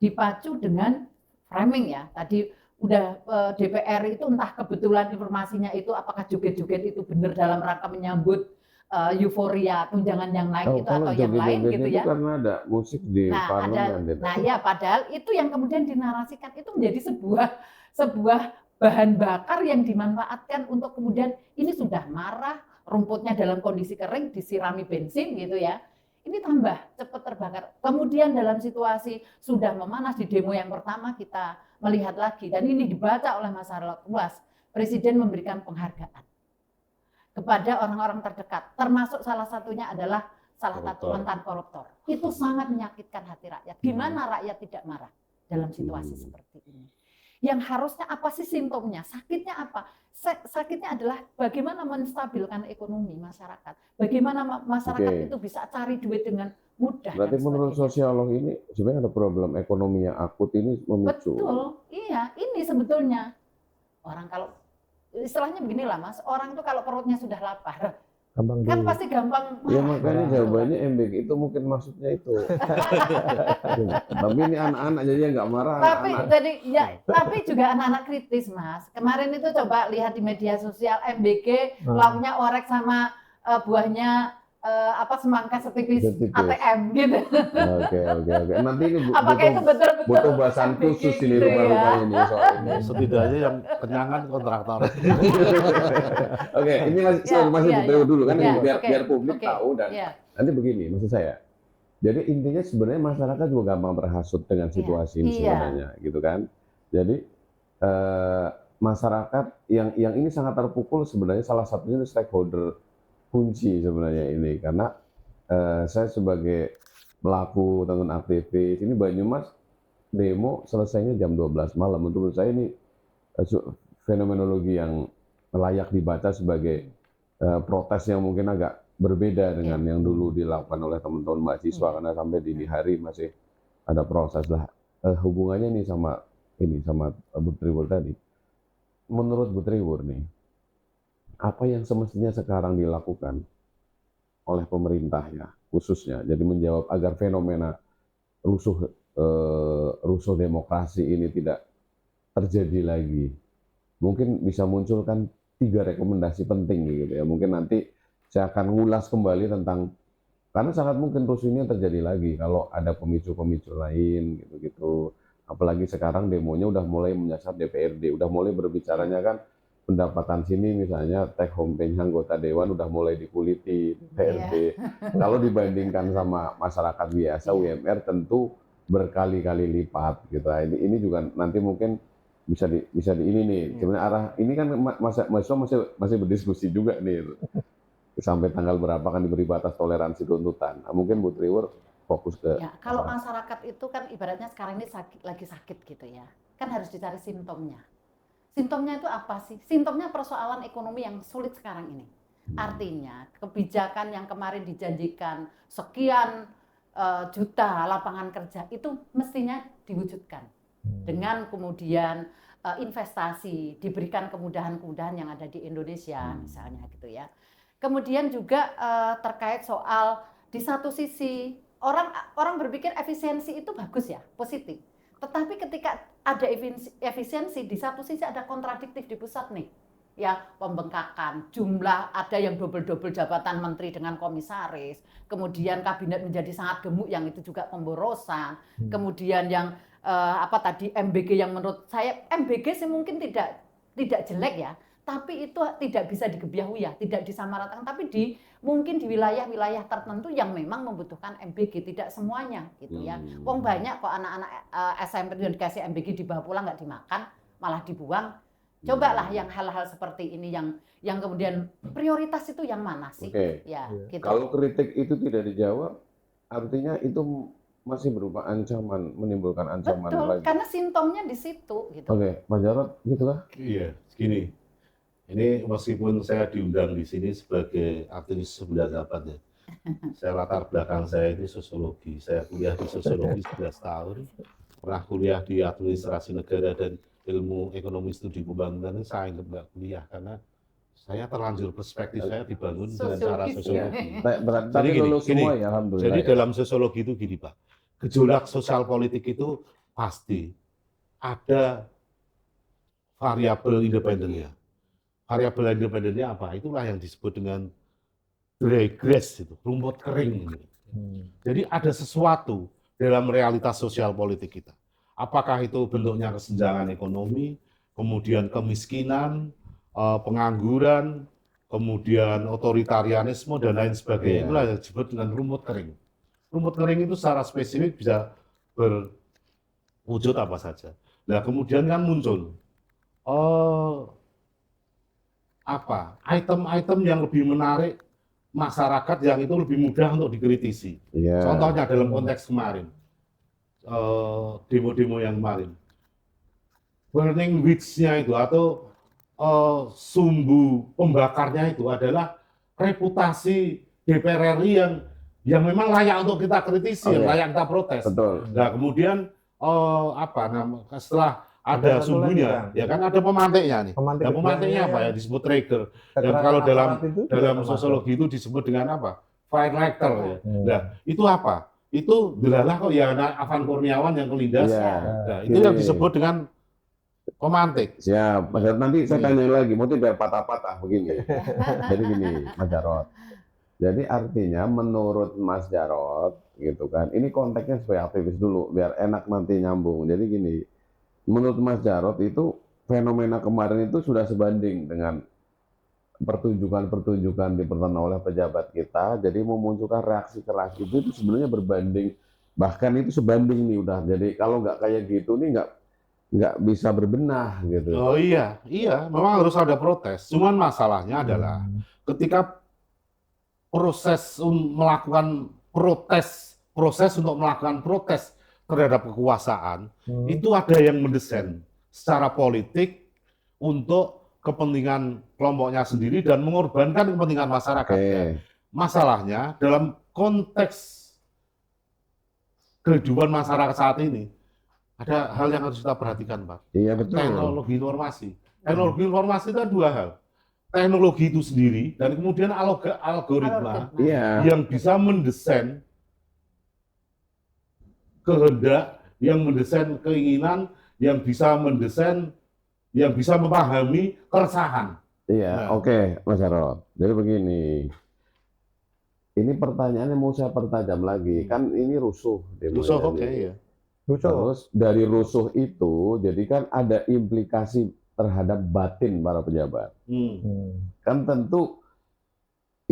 Dipacu dengan framing ya. Tadi udah DPR itu entah kebetulan informasinya itu apakah joget-joget itu benar dalam rangka menyambut euforia tunjangan yang naik itu atau yang lain gitu ya. Karena ada musik di parlemen. Ya padahal itu yang kemudian dinarasikan itu menjadi sebuah bahan bakar yang dimanfaatkan untuk kemudian ini sudah marah, rumputnya dalam kondisi kering, disirami bensin gitu ya. Ini tambah cepat terbakar. Kemudian dalam situasi sudah memanas di demo yang pertama kita melihat lagi dan ini dibaca oleh masyarakat luas. Presiden memberikan penghargaan kepada orang-orang terdekat, termasuk salah satunya adalah salah satu mantan koruptor. Itu sangat menyakitkan hati rakyat. Gimana rakyat tidak marah dalam situasi seperti ini? Yang harusnya apa sih simptomnya? Sakitnya apa? Sakitnya adalah bagaimana menstabilkan ekonomi masyarakat. Bagaimana masyarakat itu bisa cari duit dengan mudah. Berarti menurut sosiolog ini sebenarnya ada problem ekonomi yang akut ini memicu. Betul, iya. Ini sebetulnya orang kalau istilahnya beginilah Mas, orang tuh kalau perutnya sudah lapar, kan pasti gampang marah. Ya makanya jawabannya MBG itu mungkin maksudnya itu. Tapi ini anak-anak jadi nggak marah. Tapi juga anak-anak kritis Mas. Kemarin itu coba lihat di media sosial MBG lauknya orek sama buahnya semangka setipis ATM gitu. Oke. Nanti ini apakah itu betul-betul butuh bahasan khusus ini rumah-rumah ini soal ini. Setidaknya yang kenyangan kontraktor. Oke, ini masih dulu kan biar publik tahu dan nanti begini maksud saya. Jadi intinya sebenarnya masyarakat juga gampang terhasut dengan situasi ini sebenarnya gitu kan. Jadi masyarakat yang ini sangat terpukul sebenarnya salah satunya stakeholder kunci sebenarnya ini karena saya sebagai pelaku teman aktivis ini Banyumas demo selesainya jam 12 malam. Menurut saya ini fenomenologi yang layak dibaca sebagai protes yang mungkin agak berbeda dengan yang dulu dilakukan oleh teman-teman mahasiswa karena sampai dini hari masih ada proses lah. Hubungannya nih sama Bu Triwur tadi. Menurut Bu Triwur nih, apa yang semestinya sekarang dilakukan oleh pemerintah ya khususnya jadi menjawab agar fenomena rusuh demokrasi ini tidak terjadi lagi. Mungkin bisa munculkan 3 rekomendasi penting gitu ya. Mungkin nanti saya akan ngulas kembali tentang karena sangat mungkin rusuh ini terjadi lagi kalau ada pemicu-pemicu lain gitu-gitu. Apalagi sekarang demonya udah mulai menyasar DPRD, udah mulai berbicaranya kan pendapatan sini misalnya take home pay anggota dewan udah mulai dikuliti DPRD. Kalau dibandingkan sama masyarakat biasa UMR tentu berkali-kali lipat gitu. Nah, ini juga nanti mungkin bisa di ini nih. Sebenarnya arah ini kan mahasiswa masih berdiskusi juga nih. Sampai tanggal berapa kan diberi batas toleransi tuntutan. Nah, mungkin Bu Triwur fokus ke Ya, kalau masyarakat itu kan ibaratnya sekarang ini lagi sakit gitu ya, kan harus dicari simptomnya. Simptomnya itu apa sih? Simptomnya persoalan ekonomi yang sulit sekarang ini. Artinya kebijakan yang kemarin dijanjikan sekian juta lapangan kerja itu mestinya diwujudkan dengan kemudian investasi, diberikan kemudahan-kemudahan yang ada di Indonesia misalnya gitu ya. Kemudian juga terkait soal di satu sisi orang berpikir efisiensi itu bagus ya, positif. Tetapi ketika ada efisiensi, di satu sisi ada kontradiktif di pusat nih. Ya, pembengkakan, jumlah ada yang double-double jabatan menteri dengan komisaris, kemudian kabinet menjadi sangat gemuk yang itu juga pemborosan, kemudian yang MBG yang menurut saya MBG sih mungkin tidak jelek ya, tapi itu tidak bisa digebiahui ya, tidak disamaratakan, tapi mungkin di wilayah-wilayah tertentu yang memang membutuhkan MBG, tidak semuanya gitu ya. Wong banyak kok anak-anak SMP yang dikasih MBG dibawa pulang nggak dimakan, malah dibuang. Cobalah yang hal-hal seperti ini yang kemudian prioritas itu yang mana sih? Oke. Ya, gitu. Kalau kritik itu tidak dijawab, artinya itu masih berupa ancaman, menimbulkan ancaman Betul, lagi. karena simptomnya di situ gitu. Oke, Pak Jarod, gitu lah. Iya, gini. Ini meskipun saya diundang di sini sebagai aktivis 98 ya. Saya latar belakang saya itu sosiologi. Saya kuliah di sosiologi 11 tahun. Pernah kuliah di administrasi negara dan ilmu ekonomi studi pembangunan. Saya nggak kuliah karena saya terlanjur perspektif saya dibangun dengan cara sosiologi. Tapi lulus semua ya, alhamdulillah. Jadi dalam sosiologi itu gini Pak, gejolak sosial politik itu pasti ada variabel independennya. Variabel independennya apa? Itulah yang disebut dengan dry grass, itu rumput kering. Jadi ada sesuatu dalam realitas sosial politik kita. Apakah itu bentuknya kesenjangan ekonomi, kemudian kemiskinan, pengangguran, kemudian otoritarianisme dan lain sebagainya. Itulah yang disebut dengan rumput kering. Rumput kering itu secara spesifik bisa berwujud apa saja. Nah kemudian kan muncul item-item yang lebih menarik masyarakat yang itu lebih mudah untuk dikritisi. Contohnya dalam konteks kemarin, demo-demo yang kemarin, burning witch-nya itu atau sumbu pembakarnya itu adalah reputasi DPR RI yang memang layak untuk kita kritisi, yang layak kita protes. Betul. Nah kemudian setelah ada sumbunya, ya kan ada pemantiknya nih. Nah, pemantiknya apa ya? Disebut trigger. Yang kalau dalam sosiologi itu disebut dengan apa? Firelighter. Ya. Nah, itu apa? Itu delalah kok ya Afan Kurniawan yang kelindas. Nah, itu yang disebut dengan pemantik. Siap. Mas Jarod, nanti saya tanya lagi, mungkin biar patah-patah begini. Jadi gini, Mas Jarod. Jadi artinya menurut Mas Jarod, gitu kan? Ini konteksnya supaya aktivis dulu, biar enak nanti nyambung. Jadi gini. Menurut Mas Jarod itu fenomena kemarin itu sudah sebanding dengan pertunjukan-pertunjukan dipertonton oleh pejabat kita, jadi memunculkan reaksi-reaksi itu sebenarnya berbanding, bahkan itu sebanding nih udah. Jadi kalau nggak kayak gitu nih nggak bisa berbenah gitu. Oh iya, memang harus ada protes. Cuman masalahnya adalah ketika proses untuk melakukan protes terhadap kekuasaan, itu ada yang mendesain secara politik untuk kepentingan kelompoknya sendiri dan mengorbankan kepentingan masyarakat. Masalahnya dalam konteks kehidupan masyarakat saat ini, ada hal yang harus kita perhatikan, Pak. Iya, betul. Teknologi informasi. Teknologi informasi itu ada dua hal. Teknologi itu sendiri dan kemudian algoritma yang bisa mendesain kehendak, yang mendesain keinginan, yang bisa mendesain, yang bisa memahami keresahan. Iya, oke, Mas Jarod. Jadi begini, ini pertanyaannya mau saya pertajam lagi. Kan ini rusuh. Rusuh, oke, ya. Terus dari rusuh itu, jadi kan ada implikasi terhadap batin para pejabat. Kan tentu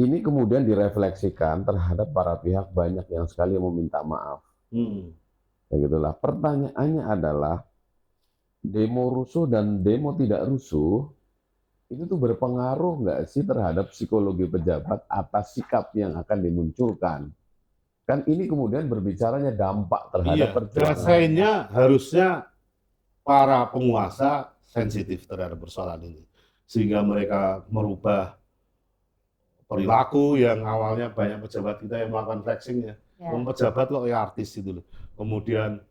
ini kemudian direfleksikan terhadap para pihak banyak yang sekali meminta maaf. Ya gitulah. Pertanyaannya adalah demo rusuh dan demo tidak rusuh itu tuh berpengaruh nggak sih terhadap psikologi pejabat atas sikap yang akan dimunculkan? Kan ini kemudian berbicaranya dampak terhadap Iya, perjuangan. desainnya harusnya para penguasa sensitif terhadap persoalan ini, sehingga mereka merubah perilaku yang awalnya banyak pejabat kita yang melakukan flexing ya. Ya. Pejabat loh ya artis itu loh. Kemudian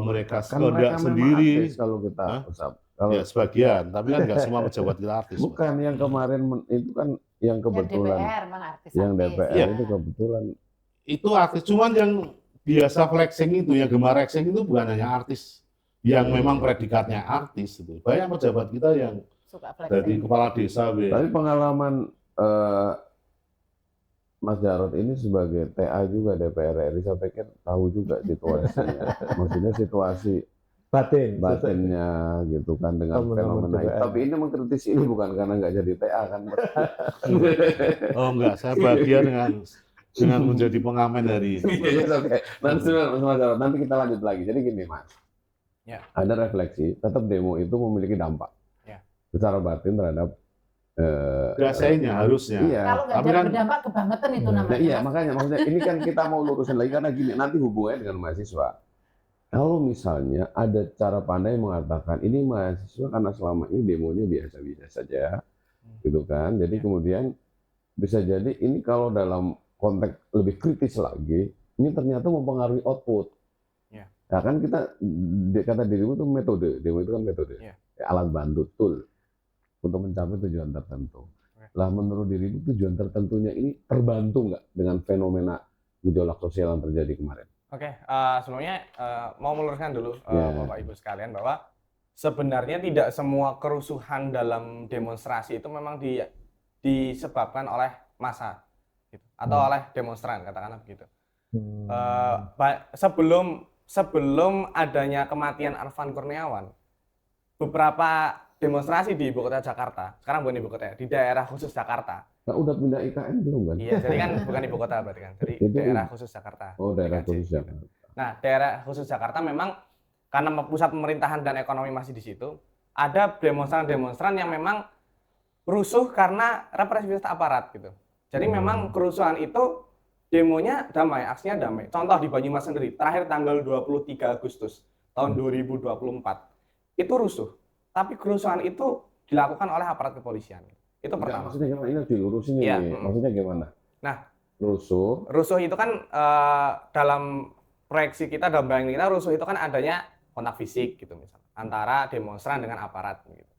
mereka Kan mereka kehendak memang sendiri, artis kalau kita Hah? usap. Kalau ya sebagian, tapi kan nggak semua pejabat kita artis. Pak. bukan yang kemarin itu kan yang kebetulan Yang DPR, Bang, artis. yang DPR Iya. itu kebetulan Itu artis, cuman yang biasa flexing itu, yang gemar flexing itu bukan hanya artis, yang memang predikatnya artis itu. Banyak pejabat kita yang Suka dari flexing. kepala desa, tapi pengalaman Mas Jarod ini sebagai TA juga DPR RI, saya pikir tahu juga situasinya. Maksudnya situasi batinnya gitu kan dengan Teman-teman fenomena itu. DPR. Tapi ini mengkritisi ini bukan karena nggak jadi TA kan. oh enggak, saya bahagia dengan menjadi pengamen dari ini. Oke. Nanti Mas Jarod, nanti kita lanjut lagi. Jadi gini Mas, Ya. ada refleksi, tetap demo itu memiliki dampak Ya. secara batin terhadap Desainnya harusnya. iya. Kalau nggak Tapi kan- berdampak kebangetan itu Nah, namanya. Nah iya Mas. makanya maksudnya ini kan kita mau lurusin lagi karena gini nanti hubungannya dengan mahasiswa. Kalau misalnya ada cara pandai mengatakan ini mahasiswa karena selama ini demonya biasa-biasa saja, gitu kan. Jadi kemudian bisa jadi ini kalau dalam konteks lebih kritis lagi, ini ternyata mempengaruhi output. Ya. Ya kan kita kata dirimu itu metode, demo itu kan metode, Ya. alat bantu tool untuk mencapai tujuan tertentu. Lah menurut dirimu tujuan tertentunya ini terbantu nggak dengan fenomena gejolak sosial yang terjadi kemarin? Oke, sebelumnya mau meluruskan dulu Ya. Bapak Ibu sekalian bahwa sebenarnya tidak semua kerusuhan dalam demonstrasi itu memang disebabkan oleh massa gitu, atau oleh demonstran katakanlah begitu. Sebelum adanya kematian Arfan Kurniawan, beberapa demonstrasi di ibu kota Jakarta, sekarang bukan ibu kota ya, di daerah khusus Jakarta. Nah, udah pindah IKN belum kan? Iya, jadi kan bukan ibu kota berarti kan, jadi Itu- daerah khusus Jakarta. Oh daerah DKJ, khusus gitu. Jakarta. Nah, daerah khusus Jakarta memang karena pusat pemerintahan dan ekonomi masih di situ, ada demonstran-demonstran yang memang rusuh karena represivitas aparat gitu. Jadi memang kerusuhan itu demonya damai, aksinya damai. Contoh di Banyumas sendiri, terakhir tanggal 23 Agustus tahun 2024 itu rusuh. Tapi kerusuhan itu dilakukan oleh aparat kepolisian. Itu Enggak, pertama. maksudnya gimana? Ini harus dilurusin Iya, ini. Maksudnya gimana? Nah, Rusuh. rusuh itu kan dalam proyeksi kita, dalam bayangan kita, rusuh itu kan adanya kontak fisik gitu misalnya antara demonstran dengan aparat gitu.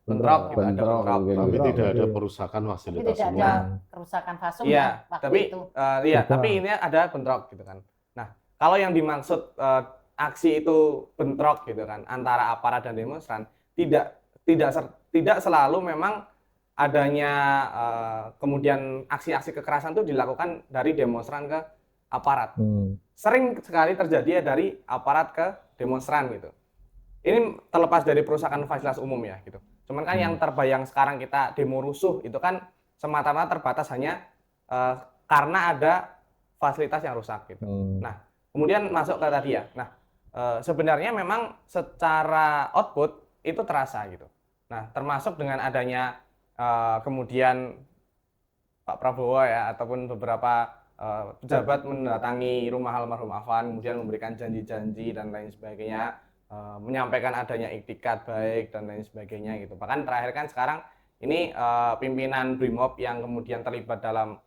Bentrok gitu, ada bentrok. mungkin Tapi gitu. tidak ada perusakan Tapi fasilitas tidak umum. ada kerusakan fasum Iya, ya waktu tapi itu. iya, Betul. tapi ini ada bentrok gitu kan. Nah, kalau yang dimaksud aksi itu bentrok gitu kan antara aparat dan demonstran, tidak selalu memang adanya kemudian aksi-aksi kekerasan itu dilakukan dari demonstran ke aparat. Sering sekali terjadi ya dari aparat ke demonstran gitu. Ini terlepas dari perusakan fasilitas umum ya gitu. Cuman kan yang terbayang sekarang kita demo rusuh itu kan semata-mata terbatas hanya karena ada fasilitas yang rusak gitu. Nah, kemudian masuk ke tadi ya. Nah, sebenarnya memang secara output itu terasa gitu. Nah, termasuk dengan adanya kemudian Pak Prabowo ya ataupun beberapa pejabat mendatangi rumah almarhum Afan, kemudian memberikan janji-janji dan lain sebagainya, menyampaikan adanya iktikat baik dan lain sebagainya gitu. Bahkan terakhir kan sekarang ini pimpinan Brimob yang kemudian terlibat dalam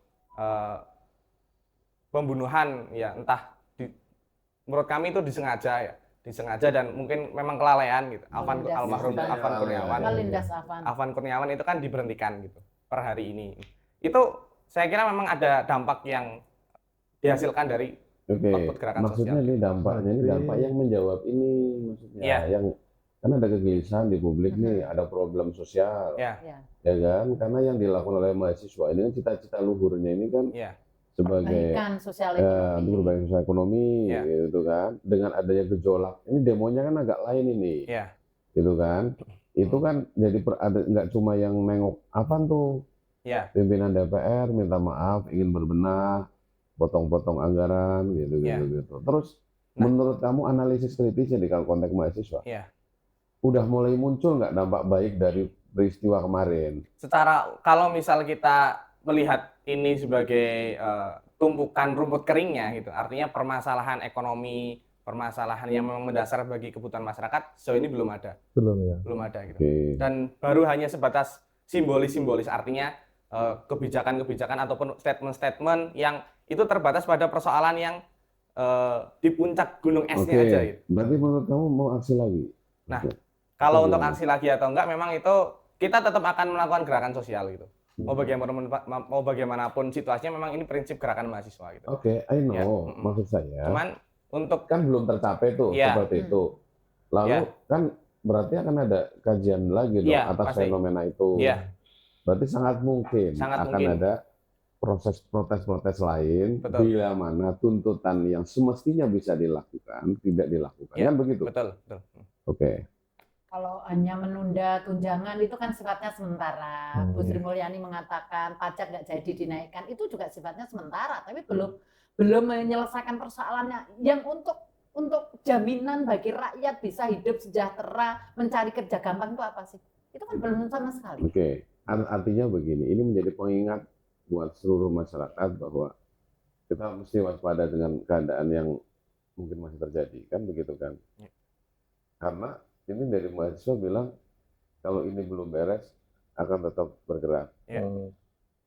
pembunuhan ya menurut kami itu disengaja dan mungkin memang kelalaian gitu. Almarhum Afan Kurniawan. Melindas Afan. Afan Kurniawan itu kan diberhentikan gitu per hari ini. Itu saya kira memang ada dampak yang dihasilkan dari Oke, output gerakan maksudnya sosial. ini dampaknya, ini dampak yang menjawab ini maksudnya, Iya. yang kan ada kegelisahan di publik nih, ada problem sosial, Ya, Ya. ya kan? Karena yang dilakukan oleh mahasiswa ini kan cita-cita luhurnya ini kan ya, sebagai Perbaikan sosial ya, ekonomi. untuk perbaikan sosial ekonomi, Iya. gitu kan? Dengan adanya gejolak, ini demonya kan agak lain ini, ya, gitu kan? Itu kan jadi nggak cuma yang nengok apa tuh ya, pimpinan DPR minta maaf, ingin berbenah, potong-potong anggaran, gitu. Iya. Terus menurut kamu analisis kritisnya di konteks mahasiswa, Iya. udah mulai muncul nggak dampak baik dari peristiwa kemarin? Kalau misal kita melihat ini sebagai tumpukan rumput keringnya gitu, artinya permasalahan ekonomi, permasalahan yang memang mendasar bagi kebutuhan masyarakat, sejauh ini belum ada. Belum ada gitu. Dan baru hanya sebatas simbolis-simbolis, artinya kebijakan-kebijakan ataupun statement-statement yang itu terbatas pada persoalan yang di puncak gunung esnya aja gitu. Berarti menurut kamu mau aksi lagi? Nah, kalau untuk aksi lagi atau enggak, memang itu kita tetap akan melakukan gerakan sosial gitu. Mau bagaimanapun situasinya, memang ini prinsip gerakan mahasiswa gitu. I know. Maksud saya. Cuman untuk kan belum tercapai tuh seperti itu. Lalu kan berarti akan ada kajian lagi dong atas pasti. Fenomena itu. Berarti sangat mungkin ada protes-protes lain. Betul. Bila mana tuntutan yang semestinya bisa dilakukan tidak dilakukan. Kan begitu? Betul. Oke. Kalau hanya menunda tunjangan itu kan sifatnya sementara. Bu Sri Mulyani mengatakan pajak nggak jadi dinaikkan, itu juga sifatnya sementara, tapi belum menyelesaikan persoalannya yang untuk jaminan bagi rakyat bisa hidup sejahtera, mencari kerja gampang itu apa sih? Itu kan belum sama sekali. Oke. Artinya begini, ini menjadi pengingat buat seluruh masyarakat bahwa kita mesti waspada dengan keadaan yang mungkin masih terjadi, kan begitu kan? Karena ini dari mahasiswa bilang kalau ini belum beres akan tetap bergerak.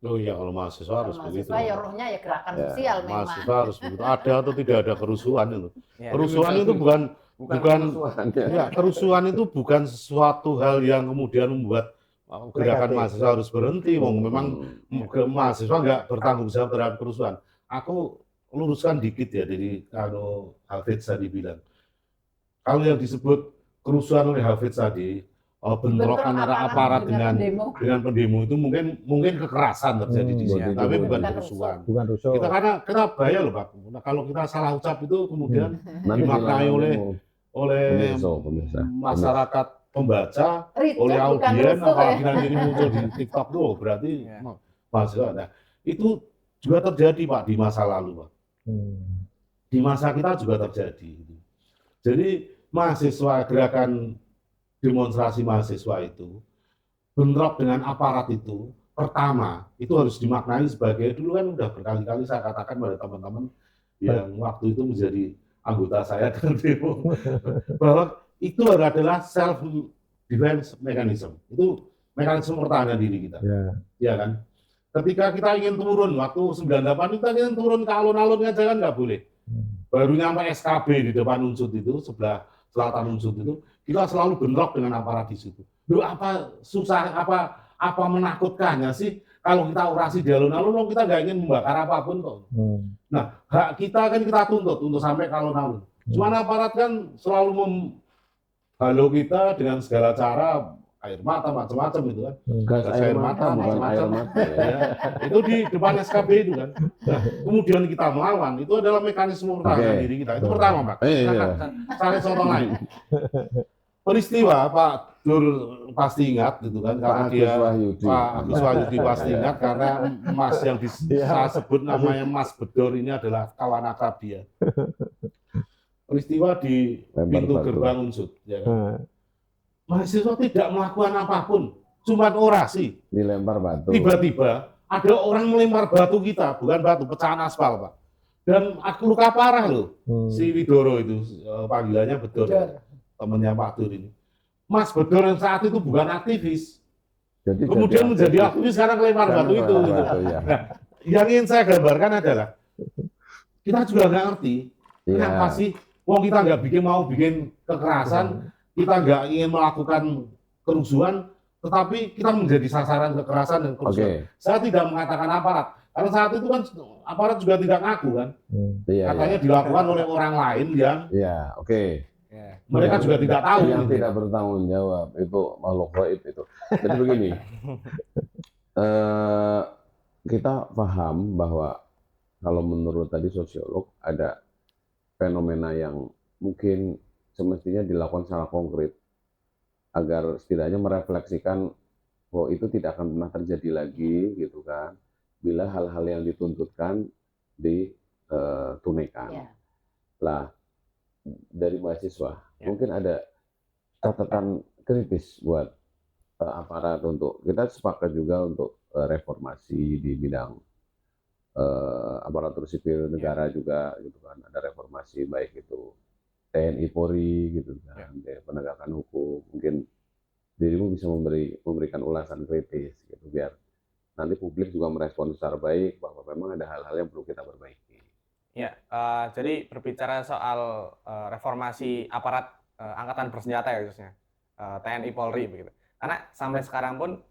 Oh iya, kalau mahasiswa harus begitu. Mahasiswa ya rohnya ya gerakan sosial memang. Mahasiswa harus begitu. Ada atau tidak ada kerusuhan itu. Kerusuhan itu bukan kerusuhan itu bukan sesuatu hal yang kemudian membuat gerakan mahasiswa harus berhenti. Memang mahasiswa nggak bertanggung jawab terhadap kerusuhan. Aku luruskan dikit ya dari kalau Hafidz tadi bilang. Kalau yang disebut kerusuhan oleh Hafidz tadi, bentrokan antara aparat dengan pendemo itu mungkin kekerasan terjadi di sini, tapi bukan kerusuhan. Karena kita bahaya loh Pak. Nah, kalau kita salah ucap itu kemudian dimaknai oleh masyarakat pembaca, oleh audien, apalagi nanti ini muncul di TikTok tuh berarti mahasiswa. Nah, itu juga terjadi Pak di masa lalu Pak. Di masa kita juga terjadi. Jadi mahasiswa, gerakan demonstrasi mahasiswa itu bentrok dengan aparat itu, pertama itu harus dimaknai sebagai, dulu kan udah berkali-kali saya katakan pada teman-teman yang waktu itu menjadi anggota saya dan demo, bahwa itu adalah self defense mechanism, itu mekanisme pertahanan diri kita, ya kan? Ketika kita ingin turun waktu 98 kita ingin turun ke alun-alun aja kan nggak boleh. Baru nyampe SKB di depan Unsud itu, sebelah selatan Unsud itu, kita selalu bentrok dengan aparat di situ. Loh, apa susah, apa menakutkannya sih? Kalau kita orasi di alun-alun, kita nggak ingin membakar apapun kok. Nah, hak kita kan kita tuntut untuk sampai ke alun-alun. Cuman aparat kan selalu menghalau kita dengan segala cara, air mata macam-macam itu kan. Gas air mata bukan air mata. Ya. Itu di depan SKB itu kan. Nah, kemudian kita melawan, itu adalah mekanisme pertahanan diri kita. Itu pertama Pak. Saya contoh lain. Peristiwa Pak Dur pasti ingat gitu kan, karena Pak Agus Wahyudi pasti ingat karena Mas yang saya sebut namanya Mas Bedor ini adalah kawan akrab dia. Peristiwa di pintu gerbang Unsud, ya kan. Mahasiswa tidak melakukan apapun, cuma orasi. Dilempar batu. Tiba-tiba ada orang melempar batu kita, bukan batu, pecahan aspal Pak. Dan aku luka parah loh, si Widoro itu, panggilannya Bedor, temannya Pak Dur ini. Mas Bedor yang saat itu bukan aktivis, kemudian menjadi aktivis karena melempar batu itu. Gitu. Nah, yang ingin saya gambarkan adalah, kita juga nggak ngerti, kenapa sih, wong kita nggak mau bikin kekerasan, kita nggak ingin melakukan kerusuhan, tetapi kita menjadi sasaran kekerasan dan kerusuhan. Saya tidak mengatakan aparat, karena saat itu kan aparat juga tidak ngaku kan, katanya dilakukan oleh orang lain yang mereka juga tidak tahu. Yang tidak bertanggung jawab, itu makhluk gaib itu. Jadi begini, kita paham bahwa kalau menurut tadi sosiolog, ada fenomena yang mungkin semestinya dilakukan secara konkret agar setidaknya merefleksikan bahwa itu tidak akan pernah terjadi lagi gitu kan bila hal-hal yang dituntutkan ditunaikan. Lah dari mahasiswa, Ya. mungkin ada catatan kritis buat aparat untuk kita sepakat juga untuk reformasi di bidang aparatur sipil negara juga gitu kan, ada reformasi baik itu TNI Polri gitu kan, penegakan hukum. Mungkin dirimu bisa memberikan ulasan kritis gitu biar nanti publik juga merespon secara baik bahwa memang ada hal-hal yang perlu kita perbaiki. Ya, jadi berbicara soal reformasi aparat angkatan bersenjata ya khususnya TNI Polri begitu. Karena sampai sekarang pun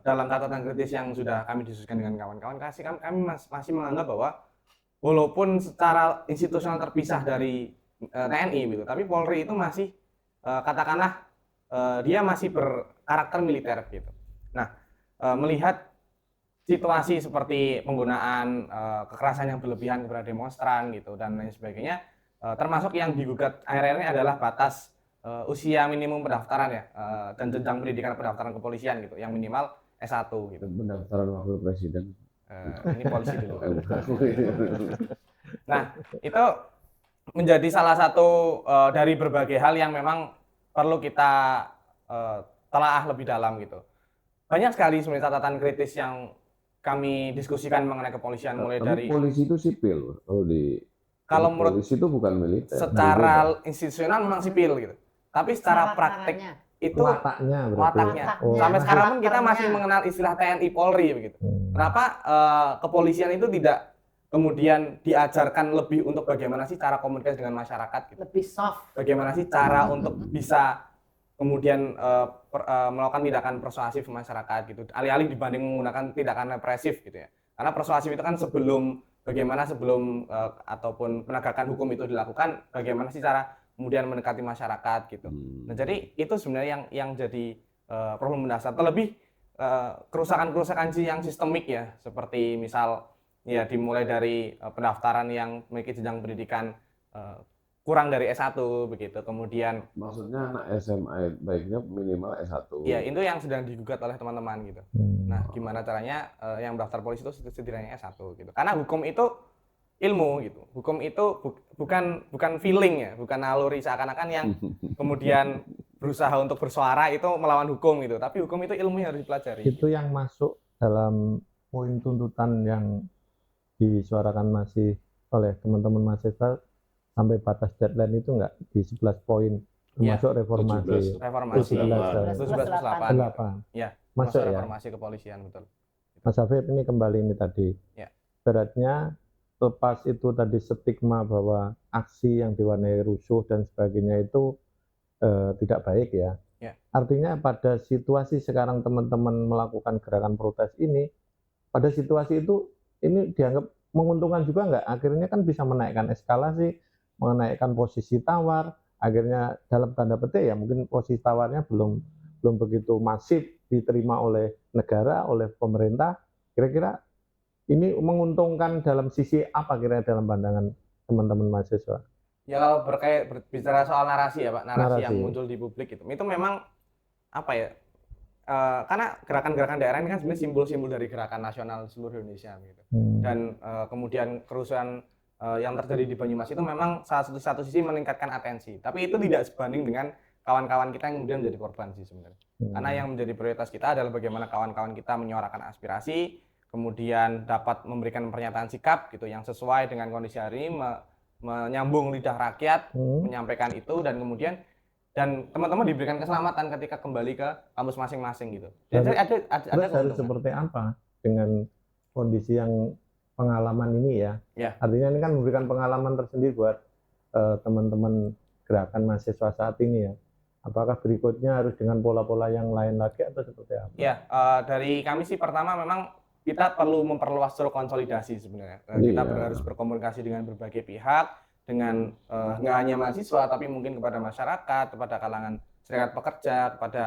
dalam catatan kritis yang sudah kami diskusikan dengan kawan-kawan, kami masih menganggap bahwa walaupun secara institusional terpisah dari TNI gitu, tapi Polri itu masih katakanlah dia masih berkarakter militer gitu. Nah, melihat situasi seperti penggunaan kekerasan yang berlebihan kepada demonstran gitu dan lain sebagainya, termasuk yang digugat akhir-akhir ini adalah batas usia minimum pendaftaran ya dan jenjang pendidikan pendaftaran kepolisian gitu yang minimal S1 gitu. Pendaftaran wakil presiden. Ini polisi dulu. Nah, itu menjadi salah satu dari berbagai hal yang memang perlu kita telaah lebih dalam gitu. Banyak sekali sebenarnya catatan kritis yang kami diskusikan mengenai kepolisian mulai dari polisi itu sipil kalau menurut polisi itu bukan militer. Secara institusional memang sipil gitu. Tapi secara praktik itu wataknya. Sampai sekarang pun kita masih mengenal istilah TNI Polri begitu. Kenapa kepolisian itu tidak kemudian diajarkan lebih untuk bagaimana sih cara komunikasi dengan masyarakat gitu. Lebih soft. Bagaimana sih cara untuk bisa kemudian melakukan tindakan persuasif ke masyarakat gitu, alih-alih dibanding menggunakan tindakan represif gitu ya. Karena persuasif itu kan sebelum ataupun penegakan hukum itu dilakukan, bagaimana sih cara kemudian mendekati masyarakat gitu. Nah, jadi itu sebenarnya yang jadi problem mendasar. Terlebih kerusakan-kerusakan yang sistemik ya, seperti misal ya dimulai dari pendaftaran yang memiliki jenjang pendidikan kurang dari S1 begitu. Kemudian maksudnya anak SMA baiknya minimal S1. Ya, itu yang sedang digugat oleh teman-teman gitu. Nah, gimana caranya yang daftar polisi itu setidaknya S1 gitu. Karena hukum itu ilmu gitu. Hukum itu bukan feeling ya, bukan naluri seakan-akan yang kemudian berusaha untuk bersuara itu melawan hukum gitu. Tapi hukum itu ilmu yang harus dipelajari. Itu yang masuk dalam poin tuntutan yang disuarakan masih oleh teman-teman mahasiswa sampai batas deadline itu enggak di 11 poin termasuk reformasi. 17 Ya, masuk reformasi kepolisian betul. Mas Hafid ini kembali ini tadi. Ya. Beratnya lepas itu tadi stigma bahwa aksi yang diwarnai rusuh dan sebagainya itu tidak baik ya. Artinya pada situasi sekarang teman-teman melakukan gerakan protes ini, pada situasi itu ini dianggap menguntungkan juga enggak? Akhirnya kan bisa menaikkan eskalasi, menaikkan posisi tawar, akhirnya dalam tanda petik ya mungkin posisi tawarnya belum begitu masif diterima oleh negara, oleh pemerintah. Kira-kira ini menguntungkan dalam sisi apa kira-kira dalam pandangan teman-teman mahasiswa? Ya kalau berbicara soal narasi ya Pak, narasi yang muncul di publik itu memang apa ya? Karena gerakan-gerakan daerah ini kan sebenarnya simbol-simbol dari gerakan nasional seluruh Indonesia gitu. Dan kemudian kerusuhan yang terjadi di Banyumas itu memang satu sisi meningkatkan atensi, tapi itu tidak sebanding dengan kawan-kawan kita yang kemudian menjadi korban sih sebenarnya. Karena yang menjadi prioritas kita adalah bagaimana kawan-kawan kita menyuarakan aspirasi, kemudian dapat memberikan pernyataan sikap gitu yang sesuai dengan kondisi hari ini, menyambung lidah rakyat, menyampaikan itu dan kemudian teman-teman diberikan keselamatan ketika kembali ke kampus masing-masing gitu. Jadi ada harus seperti apa dengan kondisi yang pengalaman ini ya. Artinya ini kan memberikan pengalaman tersendiri buat teman-teman gerakan mahasiswa saat ini ya. Apakah berikutnya harus dengan pola-pola yang lain lagi atau seperti apa? Ya, dari kami sih pertama memang kita perlu memperluas jalur konsolidasi sebenarnya. Kita harus berkomunikasi dengan berbagai pihak, dengan nggak hanya mahasiswa tapi mungkin kepada masyarakat, kepada kalangan serikat pekerja, kepada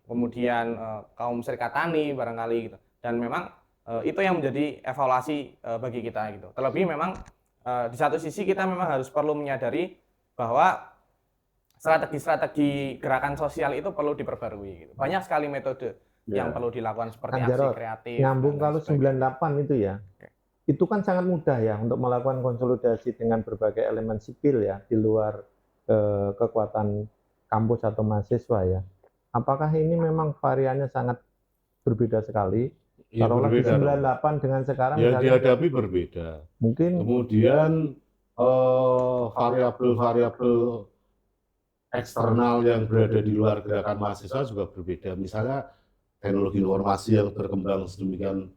kemudian kaum serikat tani barangkali gitu. Dan memang itu yang menjadi evaluasi bagi kita gitu. Terlebih memang di satu sisi kita memang harus perlu menyadari bahwa strategi gerakan sosial itu perlu diperbarui gitu. Banyak sekali metode yang perlu dilakukan seperti aksi kreatif. Nyambung kalau 98 itu ya. itu kan sangat mudah ya untuk melakukan konsolidasi dengan berbagai elemen sipil ya di luar kekuatan kampus atau mahasiswa ya. Apakah ini memang variannya sangat berbeda sekali? Ya, Taruhlah di berbeda. 98 dengan sekarang Ya, misalnya, dihadapi berbeda. mungkin Kemudian variabel-variabel eksternal yang berada di luar gerakan mahasiswa juga berbeda. Misalnya teknologi informasi yang berkembang sedemikian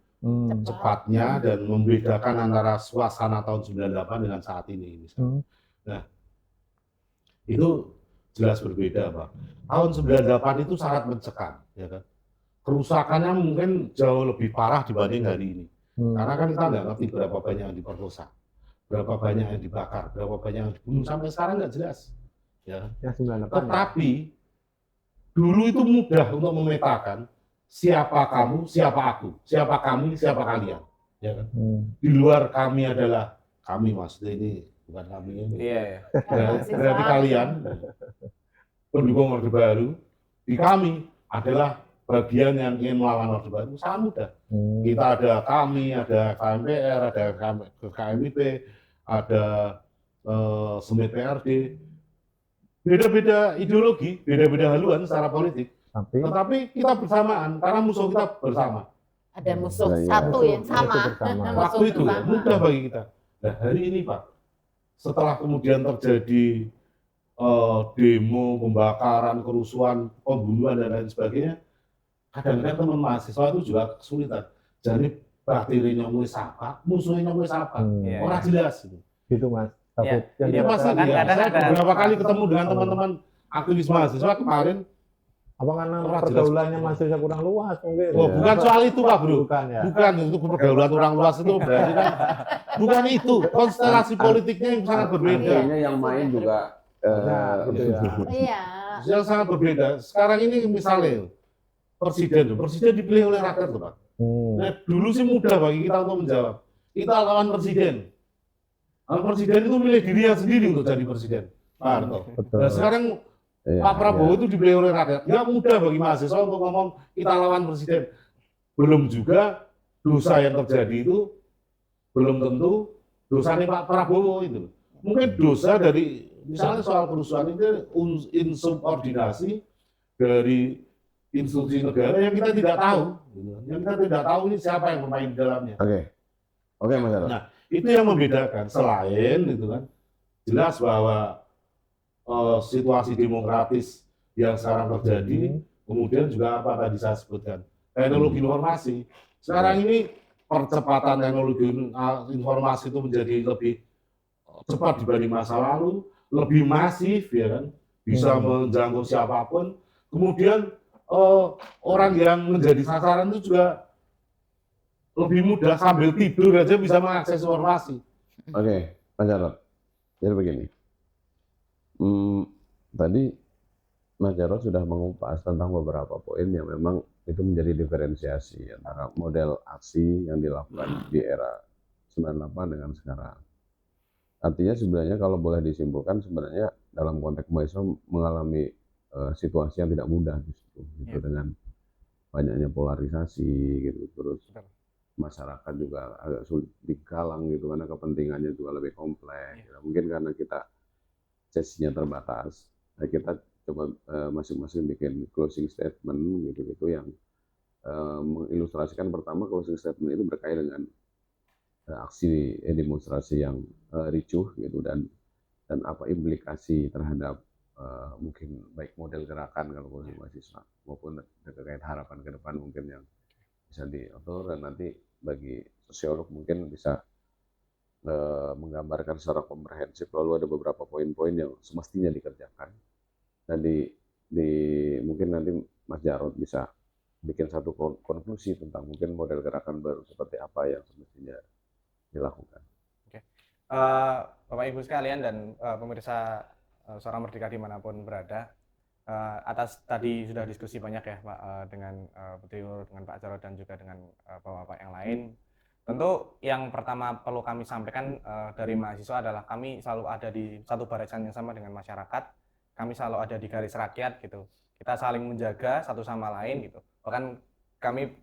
cepatnya dan membedakan antara suasana tahun 98 dengan saat ini. Misalnya. Nah, itu jelas berbeda, Pak. Tahun 98 itu sangat mencekam, ya kan? Kerusakannya mungkin jauh lebih parah dibanding hari ini. Karena kan kita nggak ngerti berapa banyak yang diperkosa, berapa banyak yang dibakar, berapa banyak yang dibunuh, sampai sekarang nggak jelas. Ya. yang 98 Tetapi dulu itu mudah untuk memetakan siapa kamu, siapa aku, siapa kami, siapa kalian. Ya kan? Di luar kami adalah kami, maksudnya ini bukan kami ini. Iya. Berarti kalian pendukung Orde Baru, di kami adalah bagian yang ingin melawan Orde Baru, sangat mudah. Kita ada kami, ada KMPR, ada KMIP, ada Semit PRD, beda-beda ideologi, beda-beda haluan secara politik. Tetapi kita bersamaan, karena musuh kita bersama. Ada musuh Iya, satu musuh- yang sama. musuh bersama. Musuh Waktu itu bersama. mudah bagi kita. Nah, hari ini Pak, setelah kemudian terjadi demo, pembakaran, kerusuhan, pembunuhan dan lain sebagainya, kadang-kadang teman mahasiswa itu juga kesulitan. Jadi bakteri nyomoi sapa, musuhnya nyomoi sapa, Iya, orang jelas. gitu Mas. Iya. Yang Ini dirasakan pasti kan ya, kadang saya ada- beberapa kali ketemu dengan teman-teman aktivis mahasiswa kemarin. apa karena Orang jelas. pergaulannya mahasiswa kurang luas mungkin? Oh, ya? bukan soal itu Pak Bro. Bukan ya. Bukan, itu pergaulan orang luas itu berarti kan bukan itu, konstelasi politiknya yang sangat berbeda. Artinya yang main juga Nah, gitu ya. Iya. Yang sangat berbeda. Sekarang ini misalnya presiden dipilih oleh rakyat tuh Pak. Nah, dulu sih mudah bagi kita untuk menjawab. Kita lawan presiden. Lawan presiden itu milih dirinya sendiri untuk jadi presiden. Pak Harto. Betul. Nah, sekarang Iya, Pak Prabowo iya. itu dipilih oleh rakyat. Nggak mudah bagi mahasiswa untuk ngomong kita lawan presiden. Belum juga dosa yang terjadi itu belum tentu dosanya Pak Prabowo itu. Mungkin dosa dari misalnya soal kerusuhan itu insubordinasi dari institusi negara yang kita tidak tahu. Yang kita tidak tahu ini siapa yang bermain di dalamnya. Oke Mas Jarod. Nah, itu yang membedakan. Selain itu kan jelas bahwa situasi demokratis yang sekarang terjadi, kemudian juga apa tadi saya sebutkan, teknologi informasi. Sekarang ini percepatan teknologi informasi itu menjadi lebih cepat dibanding masa lalu, lebih masif ya kan, bisa menjangkau siapapun. Kemudian orang yang menjadi sasaran itu juga lebih mudah, sambil tidur aja bisa mengakses informasi. Oke, Mas Jarod. Jadi begini. Tadi Mas Jarod sudah mengupas tentang beberapa poin yang memang itu menjadi diferensiasi antara model aksi yang dilakukan di era 98 dengan sekarang. Artinya sebenarnya kalau boleh disimpulkan sebenarnya dalam konteks mahasiswa mengalami situasi yang tidak mudah justru gitu, dengan banyaknya polarisasi gitu, terus masyarakat juga agak sulit dikalang gitu karena kepentingannya juga lebih kompleks. Mungkin karena kita sesinya terbatas, nah kita coba masing-masing bikin closing statement gitu yang mengilustrasikan. Pertama, closing statement itu berkaitan dengan aksi demonstrasi yang ricuh gitu dan apa implikasi terhadap mungkin baik model gerakan kalau polisi mahasiswa maupun terkait harapan ke depan mungkin yang bisa diatur, dan nanti bagi sosiolog mungkin bisa menggambarkan secara komprehensif lalu ada beberapa poin-poin yang semestinya dikerjakan, dan mungkin nanti Mas Jarod bisa bikin satu konklusi tentang mungkin model gerakan baru seperti apa yang semestinya dilakukan. Oke. Bapak Ibu sekalian dan pemirsa Suara Merdeka dimanapun berada, atas tadi sudah diskusi banyak ya Pak dengan Putri Nur, dengan Pak Jarod dan juga dengan Bapak-Bapak yang lain. Tentu yang pertama perlu kami sampaikan dari mahasiswa adalah kami selalu ada di satu barisan yang sama dengan masyarakat. Kami selalu ada di garis rakyat gitu. Kita saling menjaga satu sama lain gitu. Bahkan kami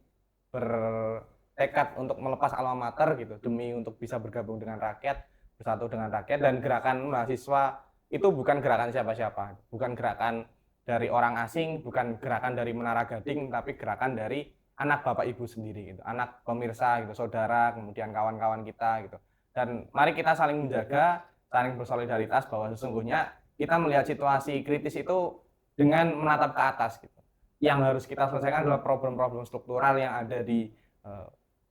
tekad untuk melepas alma mater gitu demi untuk bisa bergabung dengan rakyat, bersatu dengan rakyat. Dan gerakan mahasiswa itu bukan gerakan siapa-siapa, bukan gerakan dari orang asing, bukan gerakan dari Menara Gading, tapi gerakan dari anak bapak ibu sendiri gitu, anak pemirsa gitu, saudara, kemudian kawan-kawan kita gitu. Dan mari kita saling menjaga, saling bersolidaritas bahwa sesungguhnya kita melihat situasi kritis itu dengan menatap ke atas gitu. Yang harus kita selesaikan adalah problem-problem struktural yang ada di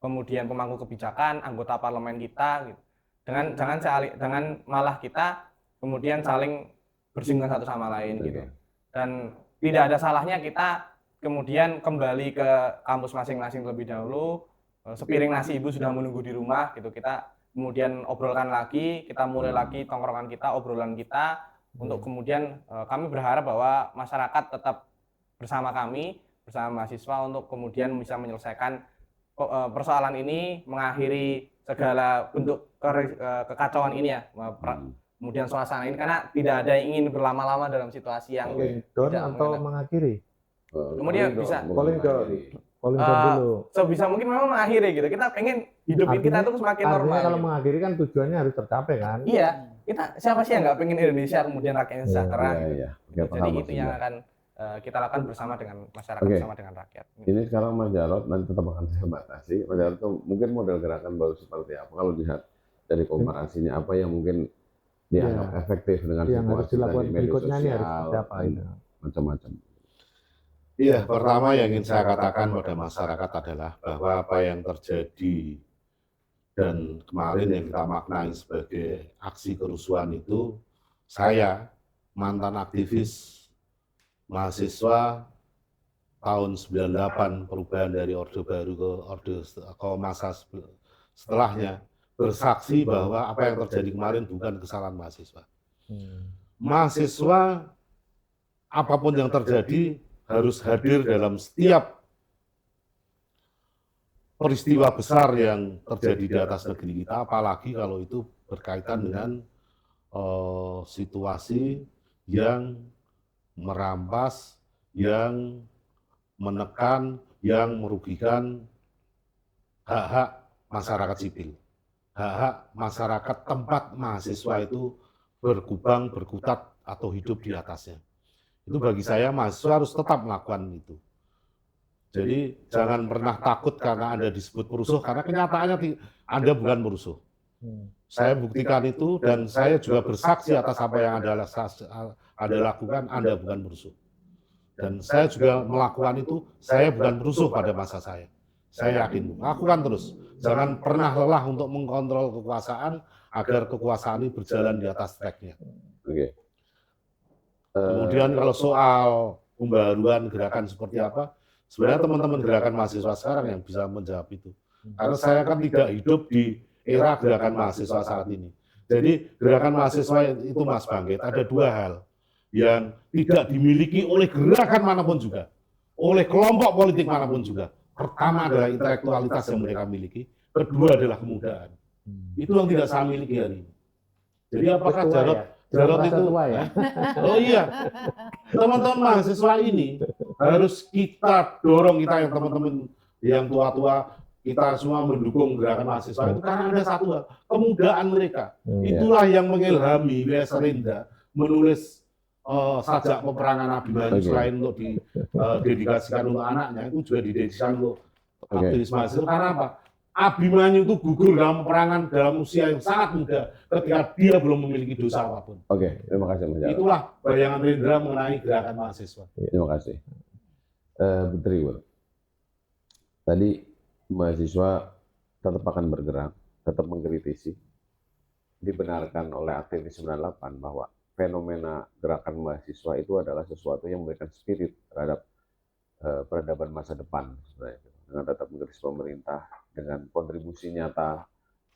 kemudian pemangku kebijakan, anggota parlemen kita gitu. Dengan malah kita kemudian saling bersinggungan satu sama lain gitu. Dan tidak ada salahnya kita kemudian kembali ke kampus masing-masing terlebih dahulu. Sepiring nasi ibu sudah menunggu di rumah gitu. Kita kemudian obrolkan lagi, kita mulai lagi tongkrongan kita, obrolan kita, untuk kemudian kami berharap bahwa masyarakat tetap bersama kami, bersama mahasiswa untuk kemudian bisa menyelesaikan persoalan ini, mengakhiri segala bentuk kekacauan ini ya, kemudian suasana ini, karena tidak ada yang ingin berlama-lama dalam situasi yang down atau mengakhiri. Kemudian bisa Calling down dulu. Sebisa mungkin memang mengakhiri gitu. Kita pengen hidup kita itu semakin normal. Kalau gitu. mengakhiri kan tujuannya harus tercapai kan? Iya, kita siapa sih yang nggak pengen Indonesia kemudian rakyatnya sejahtera? Iya. Jadi itu yang akan kita lakukan bersama dengan masyarakat, bersama dengan rakyat. Ini sekarang Mas Jarod, nanti tetap akan saya batasi. Mas Jarod itu mungkin model gerakan baru seperti apa? Kalau dilihat dari komparasinya, apa yang mungkin dianggap efektif dengan yang harus situasi dilakukan tadi, media berikutnya ini harus sosial, apa itu? macam-macam. Iya, pertama yang ingin saya katakan pada masyarakat adalah bahwa apa yang terjadi dan kemarin yang kita maknai sebagai aksi kerusuhan itu, saya mantan aktivis mahasiswa tahun 98 perubahan dari Orde Baru ke masa setelahnya, bersaksi bahwa apa yang terjadi kemarin bukan kesalahan mahasiswa. Mahasiswa apapun yang terjadi harus hadir dalam setiap peristiwa besar yang terjadi di atas negeri kita, apalagi kalau itu berkaitan dengan situasi yang merampas, yang menekan, yang merugikan hak-hak masyarakat sipil, hak-hak masyarakat tempat mahasiswa itu berkubang, berkutat, atau hidup di atasnya. Itu bagi saya mahasiswa harus tetap melakukan itu. Jadi jangan pernah takut karena Anda disebut perusuh, karena kenyataannya Anda bukan perusuh. Saya buktikan itu dan saya juga bersaksi atas apa yang Anda lakukan, Anda bukan perusuh. Dan saya juga melakukan itu, saya bukan perusuh pada masa saya. Saya yakin, lakukan terus. Jangan pernah lelah untuk mengkontrol kekuasaan agar kekuasaan ini berjalan di atas tracknya. Oke. Kemudian kalau soal pembaruan gerakan seperti apa, sebenarnya teman-teman gerakan mahasiswa sekarang yang bisa menjawab itu. Karena saya kan tidak hidup di era gerakan mahasiswa saat ini. Jadi gerakan mahasiswa itu Mas Bangkit, ada dua hal yang tidak dimiliki oleh gerakan manapun juga, oleh kelompok politik manapun juga. Pertama adalah intelektualitas yang mereka miliki, kedua adalah kemudahan. Itu yang tidak saya miliki hari ini. Jadi apakah Jarod itu tua ya? Oh iya, teman-teman mahasiswa ini harus kita dorong, kita yang teman-teman yang tua-tua, kita semua mendukung gerakan mahasiswa itu karena ada satu hal, kemudahan mereka. Itulah yang mengilhami W.S. Renda menulis sajak peperangan Abimanyu, selain untuk didedikasikan untuk anaknya, itu juga didedikasikan untuk aktivis mahasiswa. Karena apa? Abimanyu itu gugur dalam peperangan dalam usia yang sangat muda ketika dia belum memiliki dosa apapun. Oke, terima kasih Mas Jarod. Itulah bayangan Rendra mengenai gerakan mahasiswa. Terima kasih. Putri, tadi mahasiswa tetap akan bergerak, tetap mengkritisi. Dibenarkan oleh aktivis 98 bahwa fenomena gerakan mahasiswa itu adalah sesuatu yang memberikan spirit terhadap peradaban masa depan sebenarnya. Dengan tetap mengkritisi pemerintah, dengan kontribusi nyata,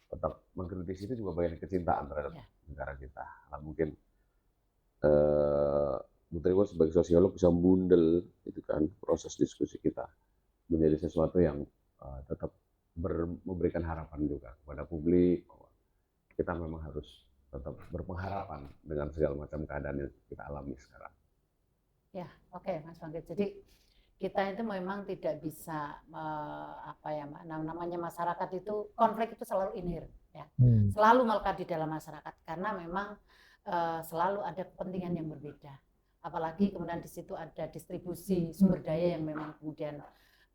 tetap mengkritisi itu juga bagian kecintaan terhadap negara kita. Nah, mungkin Putri sebagai sosiolog bisa bundel itu kan proses diskusi kita menjadi sesuatu yang tetap memberikan harapan juga kepada publik bahwa kita memang harus tetap berpengharapan dengan segala macam keadaan yang kita alami sekarang. Ya, oke, Mas Bangkit. Jadi kita itu memang tidak bisa apa ya Mbak, namanya masyarakat itu konflik itu selalu inherent ya. Selalu melekat di dalam masyarakat karena memang selalu ada kepentingan yang berbeda. Apalagi kemudian di situ ada distribusi sumber daya yang memang kemudian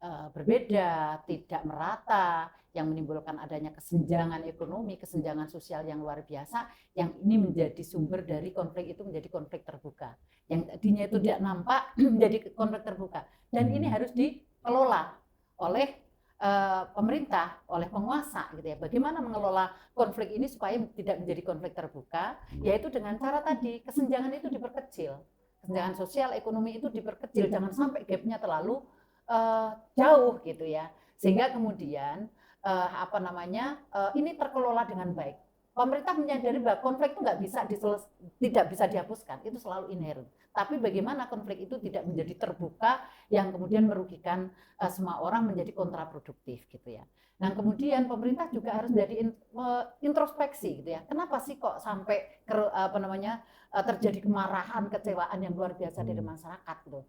berbeda, tidak merata, yang menimbulkan adanya kesenjangan ekonomi, kesenjangan sosial yang luar biasa, yang ini menjadi sumber dari konflik itu menjadi konflik terbuka. Yang tadinya itu tidak nampak menjadi konflik terbuka. Dan ini harus dikelola oleh pemerintah, oleh penguasa gitu ya. Bagaimana mengelola konflik ini supaya tidak menjadi konflik terbuka, yaitu dengan cara tadi kesenjangan itu diperkecil. Kesenjangan sosial, ekonomi itu diperkecil, jangan sampai gapnya terlalu jauh gitu ya, sehingga kemudian ini terkelola dengan baik. Pemerintah menyadari bahwa konflik itu tidak bisa dihapuskan, itu selalu inherent. Tapi bagaimana konflik itu tidak menjadi terbuka yang kemudian merugikan semua orang, menjadi kontraproduktif gitu ya. Nah kemudian pemerintah juga harus menjadi introspeksi gitu ya. Kenapa sih kok sampai terjadi kemarahan, kecewaan yang luar biasa dari masyarakat gitu.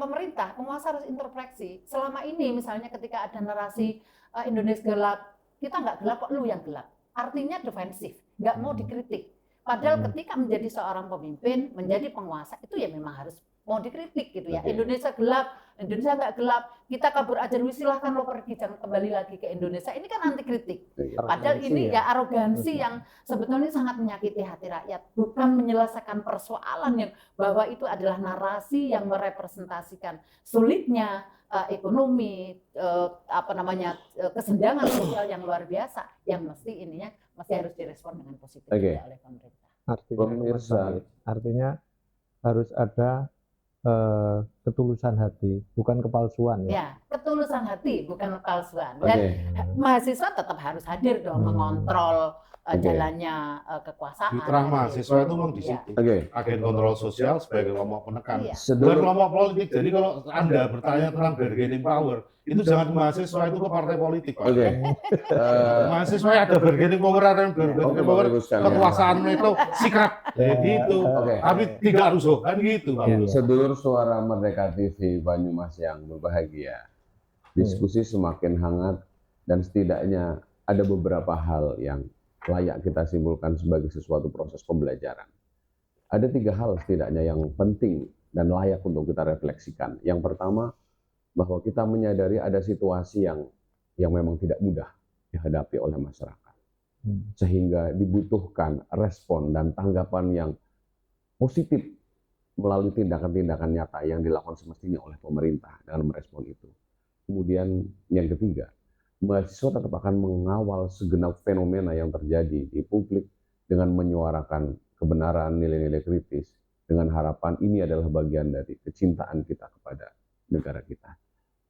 Pemerintah, penguasa harus introspeksi. Selama ini misalnya ketika ada narasi Indonesia gelap, kita nggak gelap kok, lu yang gelap. Artinya defensif, nggak mau dikritik. Padahal ketika menjadi seorang pemimpin, menjadi penguasa, itu ya memang harus mau dikritik gitu ya. Indonesia gelap, Indonesia nggak gelap, kita kabur aja dulu, silahkan lo pergi, jangan kembali lagi ke Indonesia. Ini kan anti kritik. Padahal ini ya arogansi yang sebetulnya sangat menyakiti hati rakyat. Bukan menyelesaikan persoalan yang bahwa itu adalah narasi yang merepresentasikan sulitnya ekonomi, kesenjangan sosial yang luar biasa, yang mesti harus direspon dengan positif oleh pemerintah. Artinya harus ada ketulusan hati, bukan kepalsuan ya. Ya, ketulusan hati, bukan kepalsuan. Dan mahasiswa tetap harus hadir dong mengontrol jalannya kekuasaan. Mitra mahasiswa itu memang di situ. Agen kontrol sosial sebagai kelompok penekan. Bukan kelompok politik. Jadi kalau Anda bertanya tentang bargaining power, itu jangan mahasiswa itu ke partai politik, Pak. Mahasiswa ada bargaining power, ada bargaining power, kekuasaan itu sikap gitu. Tapi tidak rusuh kan gitu, Pak. Sedulur Suara Merdeka TV Banyumas yang berbahagia, diskusi semakin hangat dan setidaknya ada beberapa hal yang layak kita simpulkan sebagai sesuatu proses pembelajaran. Ada 3 hal setidaknya yang penting dan layak untuk kita refleksikan. Yang pertama, bahwa kita menyadari ada situasi yang memang tidak mudah dihadapi oleh masyarakat. Sehingga dibutuhkan respon dan tanggapan yang positif melalui tindakan-tindakan nyata yang dilakukan semestinya oleh pemerintah dalam merespon itu. Kemudian yang ketiga, mahasiswa tetap akan mengawal segenap fenomena yang terjadi di publik dengan menyuarakan kebenaran, nilai-nilai kritis, dengan harapan ini adalah bagian dari kecintaan kita kepada negara kita.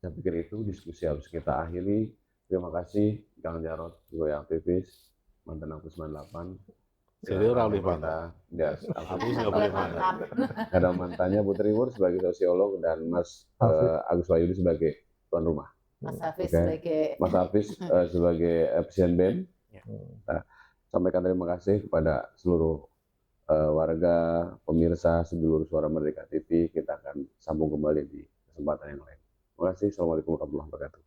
Saya pikir itu diskusi harus kita akhiri. Terima kasih Kang Jarod, sebagai aktivis, mantan Aktif 98. Jadi orang di mana? Ya, aku nggak boleh mana. Ada mantannya Putri Wur sebagai sosiolog dan Mas Agus Wahyudi sebagai tuan rumah. Mas Hafiz sebagai Mas Hafiz sebagai Presiden BEM. Nah, sampaikan terima kasih kepada seluruh warga, pemirsa, sedulur Suara Merdeka TV. Kita akan sambung kembali di kesempatan yang lain. Terima kasih. Assalamualaikum warahmatullahi wabarakatuh.